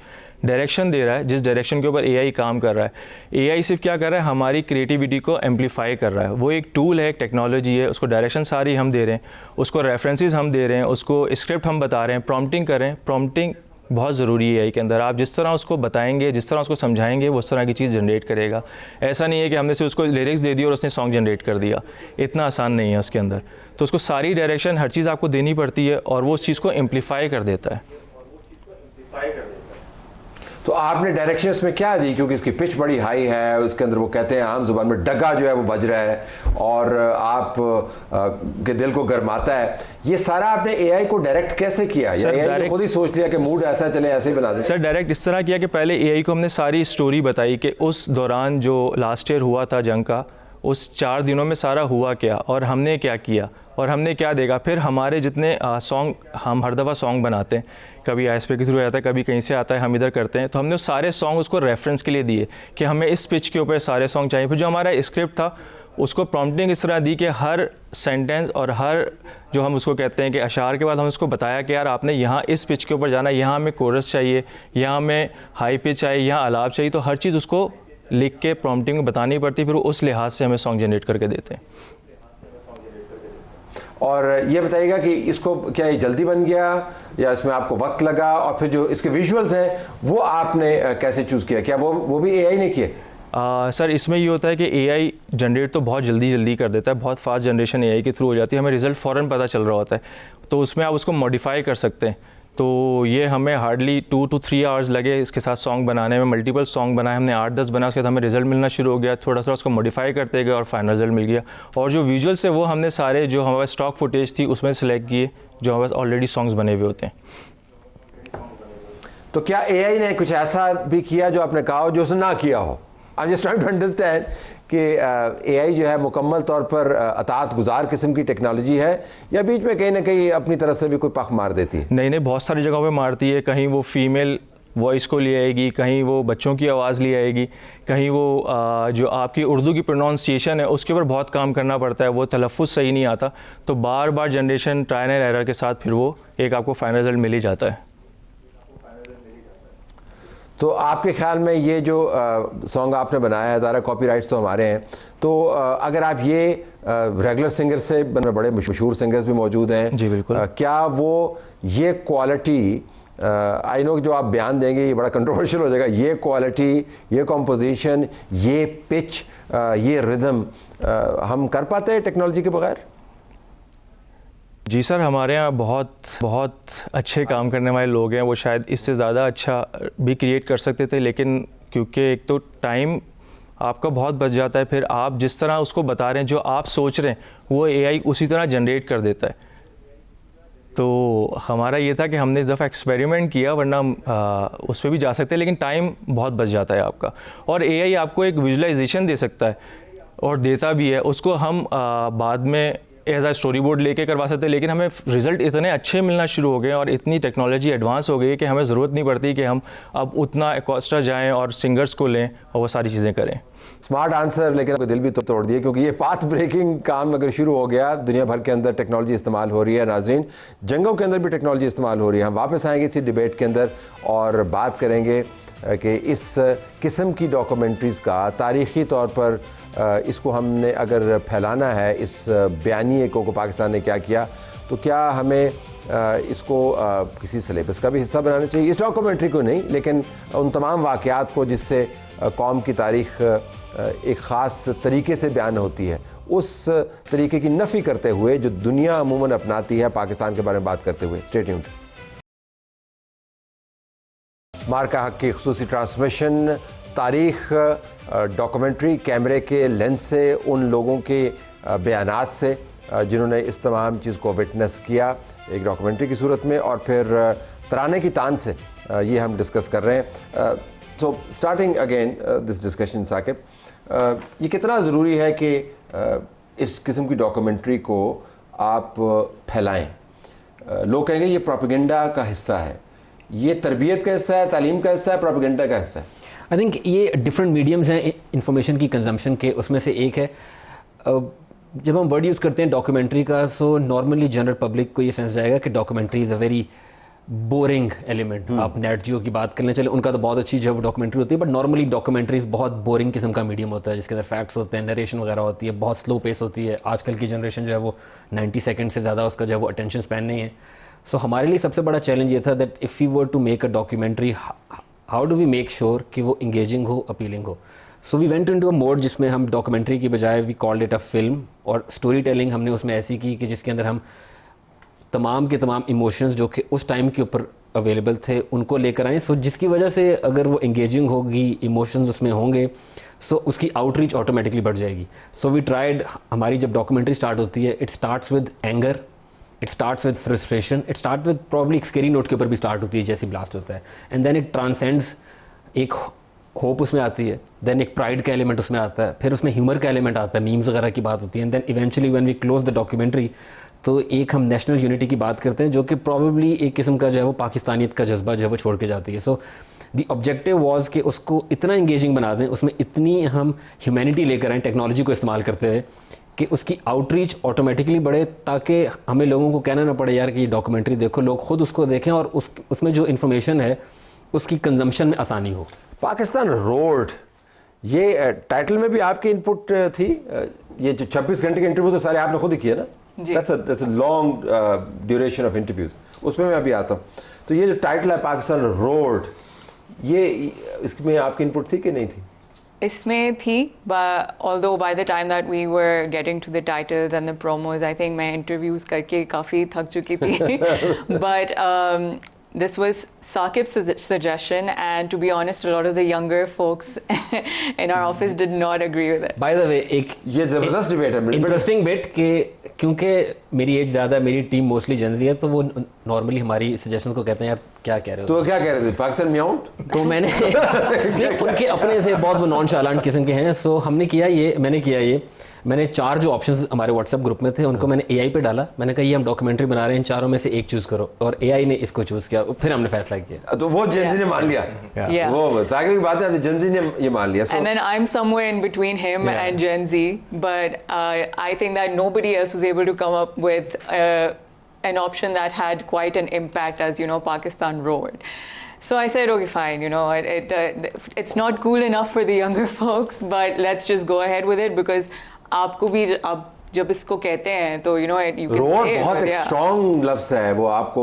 डायरेक्शन दे रहा है जिस डायरेक्शन के ऊपर एआई काम कर रहा है। एआई सिर्फ क्या कर रहा है, हमारी क्रिएटिविटी को एम्पलीफाई कर रहा है। वो एक टूल है, एक टेक्नोलॉजी है, उसको डायरेक्शन सारी हम दे रहे हैं, उसको रेफरेंसेस हम दे रहे हैं, उसको स्क्रिप्ट हम बता रहे हैं, प्रॉम्प्टिंग कर रहे हैं। प्रॉम्प्टिंग बहुत ज़रूरी है एआई के अंदर। आप जिस तरह उसको बताएंगे, जिस तरह उसको समझाएंगे, वो उस तरह की चीज़ जनरेट करेगा। ऐसा नहीं है कि हमने सिर्फ उसको लिरिक्स दे दी और उसने सॉन्ग जनरेट कर दिया, इतना आसान नहीं है उसके अंदर। तो उसको सारी डायरेक्शन, हर चीज़ आपको देनी पड़ती है, और वो उस चीज़ को एम्पलीफाई कर देता है। तो आपने डायरेक्शन इसमें क्या दी? क्योंकि इसकी पिच बड़ी हाई है, उसके अंदर वो कहते हैं आम जुबान में डगा जो है वो बज रहा है और आप के दिल को गरमाता है। ये सारा आपने एआई को डायरेक्ट कैसे किया, या एआई ने खुद ही सोच लिया कि मूड ऐसा चले ऐसे ही बना दें? सर डायरेक्ट इस तरह किया कि पहले एआई को हमने सारी स्टोरी बताई कि उस दौरान जो लास्ट ईयर हुआ था जंग का, उस 4 दिनों में सारा हुआ क्या और हमने क्या किया और हमने क्या देखा। फिर हमारे जितने सॉन्ग, हम हर दफ़ा सॉन्ग बनाते हैं, कभी आईएसपी के थ्रू आता है, कभी कहीं से आता है, हम इधर करते हैं, तो हमने सारे सॉन्ग उसको रेफरेंस के लिए दिए कि हमें इस पिच के ऊपर सारे सॉन्ग चाहिए। फिर जो हमारा स्क्रिप्ट था उसको प्रॉम्प्टिंग इस तरह दी कि हर सेंटेंस और हर जो हम उसको कहते हैं कि अशार के बाद हम उसको बताया कि यार आपने यहाँ इस पिच के ऊपर जाना, यहाँ हमें कोरस चाहिए, यहाँ हमें हाई पिच चाहिए, यहाँ अलाप चाहिए। तो हर चीज़ उसको लिख के प्रॉम्प्टिंग में बतानी पड़ती, फिर उस लिहाज से हमें सॉन्ग जनरेट करके देते हैं। और ये बताइएगा कि इसको क्या ये जल्दी बन गया या इसमें आपको वक्त लगा, और फिर जो इसके विजुअल्स हैं वो आपने कैसे चूज़ किया? क्या वो भी एआई ने किए? सर इसमें ये होता है कि एआई जनरेट तो बहुत जल्दी कर देता है, बहुत फास्ट जनरेशन एआई के थ्रू हो जाती है, हमें रिज़ल्ट फ़ौरन पता चल रहा होता है, तो उसमें आप उसको मॉडिफाई कर सकते हैं। तो ये हमें हार्डली 2 to 3 आवर्स लगे इसके साथ सॉन्ग बनाने में। मल्टीपल सॉन्ग बनाए हमने, 8-10 बनाए, उसके बाद हमें रिजल्ट मिलना शुरू हो गया, थोड़ा थोड़ा उसको मॉडिफाई करते गए और फाइनल रिजल्ट मिल गया। और जो विजुअल्स है वो हमने सारे जो हमारे स्टॉक फुटेज थी उसमें सेलेक्ट किए, जो हमारे ऑलरेडी सॉन्ग्स बने हुए होते हैं। तो क्या एआई ने कुछ ऐसा भी किया जो आपने कहा हो जो उसने ना किया हो? I am just trying to understand कि एआई जो है मुकम्मल तौर पर अतात गुजार किस्म की टेक्नोलॉजी है, या बीच में कहीं ना कहीं अपनी तरफ से भी कोई पख मार देती है? नहीं, बहुत सारी जगहों पे मारती है। कहीं वो फीमेल वॉइस को ले आएगी, कहीं वो बच्चों की आवाज़ ले आएगी, कहीं वो जो आपकी उर्दू की प्रोनाउंसिएशन है उसके ऊपर बहुत काम करना पड़ता है, वो तलफ़ुज़ सही नहीं आता, तो बार बार जनरेशन ट्रायल एंड एरर के साथ फिर वो एक आपको फाइनल रिजल्ट मिल ही जाता है। तो आपके ख्याल में ये जो सॉन्ग आपने बनाया है, ज़रा कॉपीराइट्स तो हमारे हैं, तो अगर आप ये रेगुलर सिंगर से, बड़े मशहूर सिंगर्स भी मौजूद हैं जी बिल्कुल, क्या वो ये क्वालिटी, आई नो जो आप बयान देंगे ये बड़ा कंट्रोवर्शियल हो जाएगा, ये क्वालिटी, ये कॉम्पोजिशन, ये पिच, ये रिदम हम कर पाते हैं टेक्नोलॉजी के बगैर? जी सर, हमारे यहाँ बहुत अच्छे काम करने वाले लोग हैं, वो शायद इससे ज़्यादा अच्छा भी क्रिएट कर सकते थे, लेकिन क्योंकि एक तो टाइम आपका बहुत बच जाता है, फिर आप जिस तरह उसको बता रहे हैं, जो आप सोच रहे हैं वो एआई उसी तरह जनरेट कर देता है। तो हमारा ये था कि हमने इस दफ़ा एक्सपेरिमेंट किया, वरना उस पर भी जा सकते हैं, लेकिन टाइम बहुत बच जाता है आपका। और एआई आपको एक विजुअलाइजेशन दे सकता है और देता भी है, उसको हम बाद में एज आ स्टोरी बोर्ड लेके करवा सकते हैं, लेकिन हमें रिज़ल्ट इतने अच्छे मिलना शुरू हो गए और इतनी टेक्नोलॉजी एडवांस हो गई है कि हमें ज़रूरत नहीं पड़ती कि हम अब उतना एक्स्ट्रा जाएं और सिंगर्स को लें और वो सारी चीज़ें करें। स्मार्ट आंसर, लेकिन आपको दिल भी तोड़ दिए, क्योंकि ये पाथ ब्रेकिंग काम अगर शुरू हो गया, दुनिया भर के अंदर टेक्नोलॉजी इस्तेमाल हो रही है। नाज़रीन, जंगों के अंदर भी टेक्नोलॉजी इस्तेमाल हो रही है। हम वापस आएंगे इसी डिबेट के अंदर और बात करेंगे कि इस किस्म की डॉक्यूमेंट्रीज़ का तारीख़ी तौर पर इसको हमने अगर फैलाना है, इस बयानिए को पाकिस्तान ने क्या किया, तो क्या हमें इसको किसी सिलेबस का भी हिस्सा बनाना चाहिए? इस डॉक्यूमेंट्री को नहीं, लेकिन उन तमाम वाक़यात को जिससे कौम की तारीख़ एक ख़ास तरीके से बयान होती है, उस तरीके की नफ़ी करते हुए जो दुनिया अमूमन अपनाती है पाकिस्तान के बारे में बात करते हुए। Stay tuned. मार्का हक की खुसूसी ट्रांसमिशन, तारीख़, डॉक्यूमेंट्री, कैमरे के लेंस से, उन लोगों के बयानात से जिन्होंने इस तमाम चीज़ को विटनेस किया एक डॉक्यूमेंट्री की सूरत में, और फिर तराने की तान से ये हम डिस्कस कर रहे हैं। So starting again this discussion, Saqib, ये कितना ज़रूरी है कि इस किस्म की डॉक्यूमेंट्री को आप फैलाएं? लोग कहेंगे ये प्रोपेगेंडा का हिस्सा है, ये तरबियत का हिस्सा है, तालीम का हिस्सा है, प्रोपेगेंडा का हिस्सा है? आई थिंक ये डिफरेंट मीडियम्स हैं इंफॉर्मेशन की कंजम्पशन के, उसमें से एक है जब हम वर्ड यूज़ करते हैं डॉक्यूमेंट्री का, सो नॉर्मली जनरल पब्लिक को ये सेंस जाएगा कि documentary is a very boring element. आप नेट जियो की बात करने चले, उनका तो बहुत अच्छी जो है वो डॉक्यूमेंट्री होती है, बट नॉर्मली डॉक्यूमेंट्रीज बहुत बोरिंग किस्म का मीडियम होता है, जिसके अंदर फैक्ट्स होते हैं, नरेशन वगैरह होती है, बहुत स्लो पेस होती है। आजकल की जनरेशन जो है वो 90 सेकंड से ज़्यादा उसका जो है वो अटेंशन स्पैन नहीं है। सो हमारे लिए सबसे बड़ा चैलेंज ये था that if you were to make a documentary, how do we make sure कि वो इंगेजिंग हो, अपीलिंग हो। So we went into a mode जिसमें हम डॉक्यूमेंट्री की बजाय we called it a film, और स्टोरी टेलिंग हमने उसमें ऐसी की कि जिसके अंदर हम तमाम के तमाम इमोशंस जो कि उस टाइम के ऊपर अवेलेबल थे उनको लेकर आए। सो जिसकी वजह से अगर वो इंगेजिंग होगी, इमोशंस उसमें होंगे, सो उसकी आउटरीच ऑटोमेटिकली बढ़ जाएगी। सो वी ट्राइड, हमारी जब डॉक्यूमेंट्री स्टार्ट होती है, it starts with anger, it starts with frustration, it start with probably एक स्केरी नोट के ऊपर भी स्टार्ट होती है जैसे ब्लास्ट होता है, एंड देन इट ट्रांसेंड्स, एक होप उसमें आती है, देन एक प्राइड का एलिमेंट उसमें आता है, फिर उसमें ह्यूमर का एलिमेंट आता है, मीम्स वगैरह की बात होती है, and then eventually when we close the documentary तो एक हम नेशनल यूनिटी की बात करते हैं जो कि प्रॉबेबली एक किस्म का जो है वो पाकिस्तानियत का जज्बा जो है वो छोड़ के जाती है। सो द ऑब्जेक्टिव वाज कि उसको इतना इंगेजिंग बना दें, उसमें इतनी हम ह्यूमैनिटी लेकर आएँ टेक्नोलॉजी को इस्तेमाल करते हुए कि उसकी आउटरीच ऑटोमेटिकली बढ़े, ताकि हमें लोगों को कहना ना पड़े यार कि ये डॉक्यूमेंट्री देखो, लोग खुद उसको देखें और उसमें जो इन्फॉर्मेशन है उसकी कंजम्पशन में आसानी हो। पाकिस्तान रोड, ये टाइटल में भी आपकी इनपुट थी? ये जो 26 घंटे के इंटरव्यू तो सारे आपने खुद ही किए ना? That's a long duration of interviews, उसमें मैं अभी आता हूँ। तो ये जो टाइटल है पाकिस्तान रोड, ये इसमें आपकी इनपुट थी कि नहीं थी? इसमें थी, although by the time that we were getting to the titles and the promos, I think मैं interviews करके काफ़ी थक चुकी थी। But this was Saqib's suggestion, and to be honest, a lot of the younger folks in our office did not agree with it. By the way, एक ये जबरदस्त debate है, इंटरेस्टिंग बिट कि क्योंकि मेरी एज ज़्यादा, मेरी टीम मोस्टली जेनजी है, तो वो नॉर्मली हमारी सजेशन को कहते हैं यार क्या कह रहे हो। तो क्या कह रहे थे, पाकिस्तान में आउट? तो मैंने उनके अपने से बहुत वो नॉन चालांट किस्म के हैं। सो हमने किया ये, मैंने 4 जो ऑप्शंस हमारे व्हाट्सएप ग्रुप में थे उनको मैंने एआई पे डाला। मैंने कहा ये हम डॉक्यूमेंट्री बना रहे हैं, इन चारों में से एक चूज करो, और एआई ने इसको चूज किया, फिर हमने फैसला किया। तो वो जेनजी ने मान लिया। वो साकिब की बात है, जेनजी ने ये मान लिया। And then I'm somewhere in between him and Gen Z, but I think that nobody else was able to come up with an option that had quite an impact as, you know, Pakistan Road. So I said, okay, fine, you know, it's not cool enough for the younger folks, but let's just go ahead with it, because आपको भी अब जब इसको कहते हैं तो you know you can road say बहुत एक yeah. स्ट्रॉन्ग लफ्ज़ है, वो आपको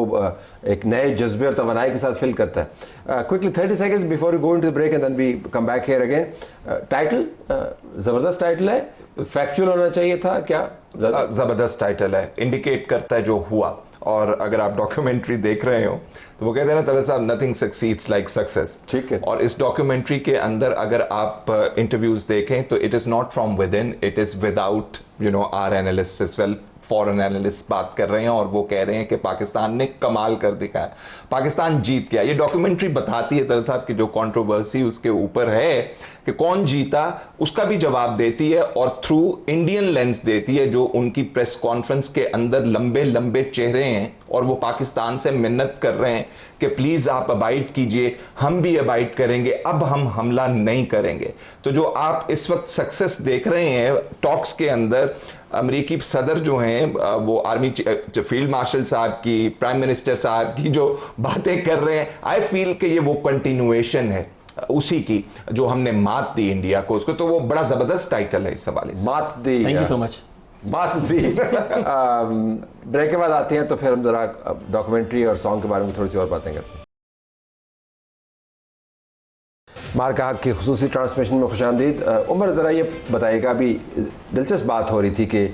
एक नए जज्बे और तवानाई के साथ फिल करता है। Quickly 30 seconds before you go into the break and then we come back here again. Title ज़बरदस्त टाइटल है, फैक्चुअल होना चाहिए था क्या? ज़बरदस्त टाइटल है, इंडिकेट करता है जो हुआ। और अगर आप डॉक्यूमेंट्री देख रहे हो तो वो कहते हैं ना तवे साहब, नथिंग सक्सीड्स लाइक सक्सेस। ठीक है। और इस डॉक्यूमेंट्री के अंदर अगर आप इंटरव्यूज देखें तो it is not from within, it is without you know are analyst as well. Foreign analyst बात कर रहे हैं और वो कह रहे हैं कि पाकिस्तान ने कमाल कर दिखाया, पाकिस्तान जीत गया। ये डॉक्यूमेंट्री बताती है तवे साहब की जो कंट्रोवर्सी उसके ऊपर है कि कौन जीता, उसका भी जवाब देती है, और थ्रू इंडियन लेंस देती है। जो उनकी प्रेस कॉन्फ्रेंस के अंदर लंबे लंबे चेहरे हैं और वो पाकिस्तान से मिन्नत कर रहे हैं कि प्लीज आप अबाइड कीजिए, हम भी अबाइड करेंगे, अब हम हमला नहीं करेंगे। तो जो आप इस वक्त सक्सेस देख रहे हैं टॉक्स के अंदर, अमेरिकी सदर जो हैं वो आर्मी फील्ड मार्शल साहब की, प्राइम मिनिस्टर साहब की जो बातें कर रहे हैं, आई फील कि ये वो कंटिन्यूएशन है उसी की जो हमने मात दी इंडिया को उसको। तो वो बड़ा जबरदस्त टाइटल है इस हवाले से, मात दी। Thank you so much. बात थी। ब्रेक के बाद आते हैं तो फिर हम जरा डॉक्यूमेंट्री और सॉन्ग के बारे में थोड़ी सी और बातें करते हैं। मार्का हक की खुसूसी ट्रांसमिशन में खुशामदीद। उमर ज़रा ये बताइएगा, अभी दिलचस्प बात हो रही थी कि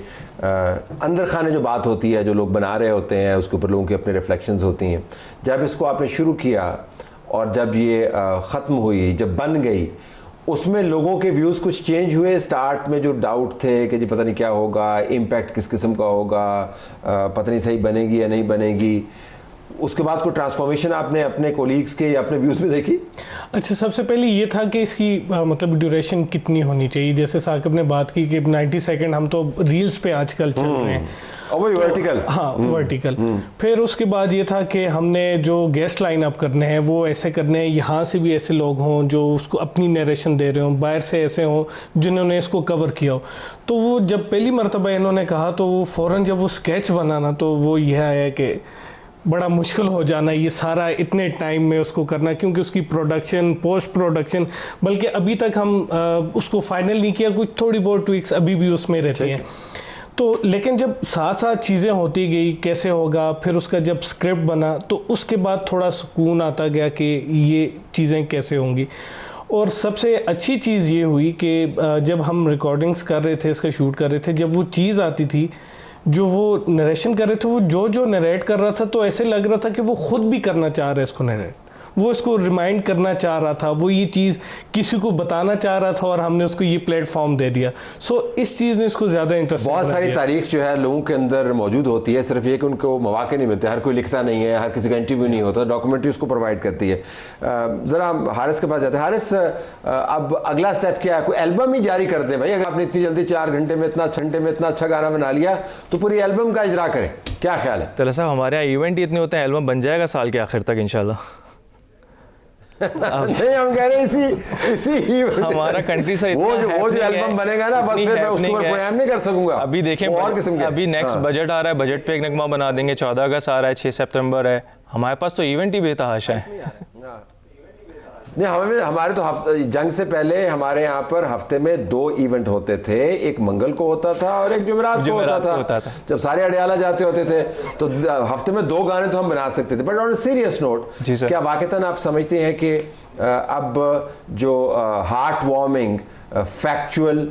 अंदर खाने जो बात होती है, जो लोग बना रहे होते हैं, उसके ऊपर लोगों की अपने रिफ्लेक्शंस होती हैं। जब इसको आपने शुरू किया और जब ये ख़त्म हुई, जब बन गई, उसमें लोगों के व्यूज़ कुछ चेंज हुए? स्टार्ट में जो डाउट थे कि जी पता नहीं क्या होगा, इम्पैक्ट किस किस्म का होगा, पता नहीं सही बनेगी या नहीं बनेगी, उसके बाद कोई ट्रांसफॉर्मेशन आपने अपने कोलीग्स के या अपने व्यूज़ में देखी? अच्छा, सबसे पहले ये था कि इसकी मतलब ड्यूरेशन कितनी होनी चाहिए। जैसे साकिब ने बात की कि 90 सेकंड हम तो रील्स पे आजकल चल रहे हैं, और वही वर्टिकल। हाँ, वर्टिकल। फिर उसके बाद ये था कि हमने जो गेस्ट लाइन अप करने हैं वो ऐसे करने हैं, यहाँ से भी ऐसे लोग हों जो उसको अपनी नरेशन दे रहे हों, बाहर से ऐसे हों जिन्होंने इसको कवर किया हो। तो वो जब पहली मरतबा इन्होंने कहा तो वो फ़ौरन जब वो स्केच बनाना, तो वो यह है कि बड़ा मुश्किल हो जाना ये सारा इतने टाइम में उसको करना, क्योंकि उसकी प्रोडक्शन, पोस्ट प्रोडक्शन, बल्कि अभी तक हम उसको फाइनल नहीं किया, कुछ थोड़ी बहुत ट्विक्स अभी भी उसमें रहती हैं। तो लेकिन जब साथ साथ चीज़ें होती गई, कैसे होगा, फिर उसका जब स्क्रिप्ट बना तो उसके बाद थोड़ा सुकून आता गया कि ये चीज़ें कैसे होंगी। और सबसे अच्छी चीज़ ये हुई कि जब हम रिकॉर्डिंग्स कर रहे थे, इसका शूट कर रहे थे, जब वो चीज़ आती थी जो वो नरेशन कर रहे थे, वो जो नरेट कर रहा था तो ऐसे लग रहा था कि वो खुद भी करना चाह रहा है इसको नरेट, वो इसको रिमाइंड करना चाह रहा था, वो ये चीज़ किसी को बताना चाह रहा था और हमने उसको ये प्लेटफॉर्म दे दिया। सो इस चीज़ ने इसको ज़्यादा इंटरेस्ट। बहुत सारी तारीख जो है लोगों के अंदर मौजूद होती है, सिर्फ ये कि उनको मौके नहीं मिलते, हर कोई लिखता नहीं है, हर किसी का इंटरव्यू नहीं होता, डॉक्यूमेंट्री उसको प्रोवाइड करती है। ज़रा हारिस के पास जाते हैं। हारिस, अब अगला स्टेप क्या है? कोई एल्बम ही जारी कर दें भाई, अगर आपने इतनी जल्दी 4 घंटे में इतना अच्छा गाना बना लिया तो पूरी एल्बम का इजरा करें, क्या ख्याल है? तलत साहब, हमारे यहाँ इवेंट ही इतने होते हैं, एल्बम बन जाएगा साल के आखिर तक इंशाल्लाह। नहीं, हम कह रहे हैं इसी हमारा कंट्री सर वो जो एल्बम बनेगा ना, बस फिर मैं उसके ऊपर प्रोग्राम नहीं कर सकूंगा। अभी देखें, और किस्म के अभी नेक्स्ट बजट आ रहा है, बजट पे एक नगमा बना देंगे, 14 अगस्त आ रहा है, 6 सितंबर है, हमारे पास तो इवेंट ही बेतहाशा है। नहीं, हमारे तो जंग से पहले हमारे यहाँ पर हफ्ते में 2 इवेंट होते थे, एक मंगल को होता था और एक जुमेरात को होता था। जब सारे अडियाला जाते होते थे तो हफ्ते में 2 गाने तो हम बना सकते थे। बट ऑन सीरियस नोट, क्या वाकईतन आप समझते हैं कि अब जो हार्ट वार्मिंग फैक्चुअल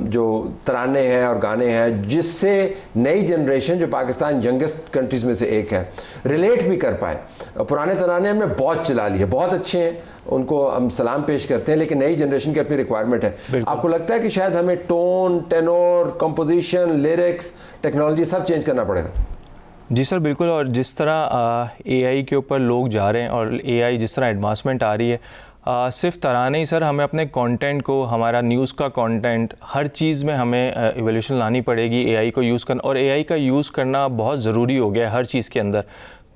जो तराने हैं और गाने हैं, जिससे नई जनरेशन जो पाकिस्तान यंगेस्ट कंट्रीज़ में से एक है रिलेट भी कर पाए? पुराने तराने हमने बहुत चला लिए, बहुत अच्छे हैं, उनको हम सलाम पेश करते हैं, लेकिन नई जनरेशन की अपनी रिक्वायरमेंट है। आपको लगता है कि शायद हमें tone, tenure, composition, lyrics, technology सब चेंज करना पड़ेगा? जी सर, बिल्कुल। और जिस तरह AI के ऊपर लोग जा रहे हैं और AI जिस तरह एडवांसमेंट आ रही है, सिर्फ तराने ही सर, हमें अपने कंटेंट को, हमारा न्यूज़ का कंटेंट, हर चीज़ में हमें इवोल्यूशन लानी पड़ेगी AI को यूज़ करना। और AI का यूज़ करना बहुत ज़रूरी हो गया है हर चीज़ के अंदर।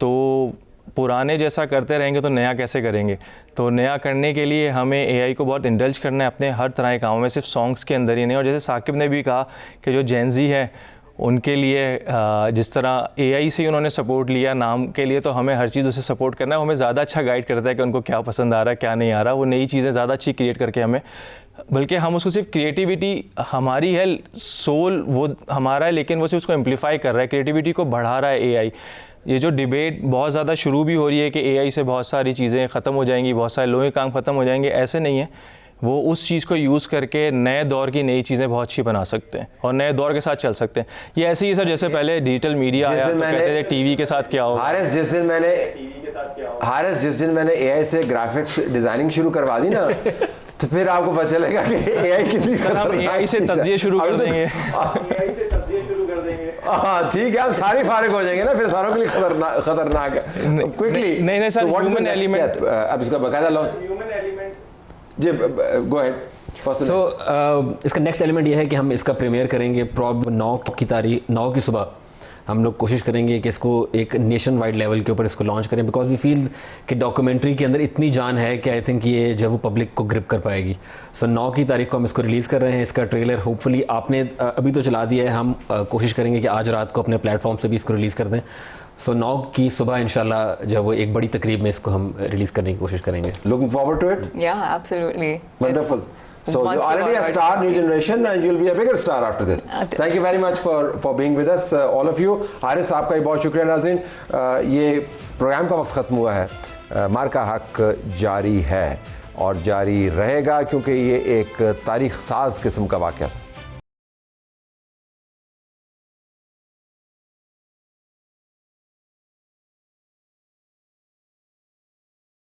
तो पुराने जैसा करते रहेंगे तो नया कैसे करेंगे? तो नया करने के लिए हमें AI को बहुत इंडल्ज करना है अपने हर तरह के कामों में, सिर्फ सॉन्ग्स के अंदर ही नहीं। और जैसे साकिब ने भी कहा कि जो जेन ज़ी है उनके लिए जिस तरह AI से उन्होंने सपोर्ट लिया नाम के लिए, तो हमें हर चीज़ उसे सपोर्ट करना है। हमें ज़्यादा अच्छा गाइड करता है कि उनको क्या पसंद आ रहा है, क्या नहीं आ रहा। वो नई चीज़ें ज़्यादा अच्छी क्रिएट करके हमें, बल्कि हम उसको सिर्फ क्रिएटिविटी हमारी है, सोल वो हमारा है, लेकिन वो सिर्फ उसको एम्पलीफाई कर रहा है, क्रिएटिविटी को बढ़ा रहा है AI। ये जो डिबेट बहुत ज़्यादा शुरू भी हो रही है कि AI से बहुत सारी चीज़ें ख़त्म हो जाएंगी, बहुत सारे लोगों के काम ख़त्म हो जाएंगे, ऐसे नहीं है। वो उस चीज़ को यूज़ करके नए दौर की नई चीज़ें बहुत अच्छी बना सकते हैं और नए दौर के साथ चल सकते हैं। ये ऐसे ही सर, जैसे पहले डिजिटल मीडिया आया तो कहते थे टीवी के साथ क्या होगा। हारिस, जिस दिन मैंने AI से ग्राफिक्स डिज़ाइनिंग शुरू करवा दी ना तो फिर आपको पता चलेगा कि AI कितनी AI से तज्जिए शुरू कर देंगे। हाँ ठीक है, हम सारे फारिग हो जाएंगे ना, फिर सारों के लिए खतरनाक है। क्विकली नहीं सर, ह्यूमन एलिमेंट, अब इसका बकायदा लो जी, गो अहेड। इसका नेक्स्ट एलिमेंट ये है कि हम इसका प्रीमियर करेंगे 9 की सुबह। हम लोग कोशिश करेंगे कि इसको एक नेशन वाइड लेवल के ऊपर इसको लॉन्च करें, बिकॉज वी फील कि डॉक्यूमेंट्री के अंदर इतनी जान है कि आई थिंक ये जो वो पब्लिक को ग्रिप कर पाएगी। 9 की तारीख को हम इसको रिलीज़ कर रहे हैं। इसका ट्रेलर होपफुली आपने अभी तो चला दिया है, हम कोशिश करेंगे कि आज रात को अपने प्लेटफॉर्म से भी इसको रिलीज़ कर दें। 9 की सुबह इंशाल्लाह जो वो एक बड़ी तकरीब में इसको हम रिलीज़ करने की कोशिश करेंगे। Looking forward to it? Yeah absolutely, wonderful. So you're already a star, new generation, and you'll be a bigger star after this. Thank you very much for being with us, all of you. Haris साहब का भी बहुत शुक्रिया नाज़रीन। ये programme का वक्त ख़त्म हुआ है। मार्का हक जारी है और जारी रहेगा क्योंकि ये एक तारीख साज किस्म का वाक़या था।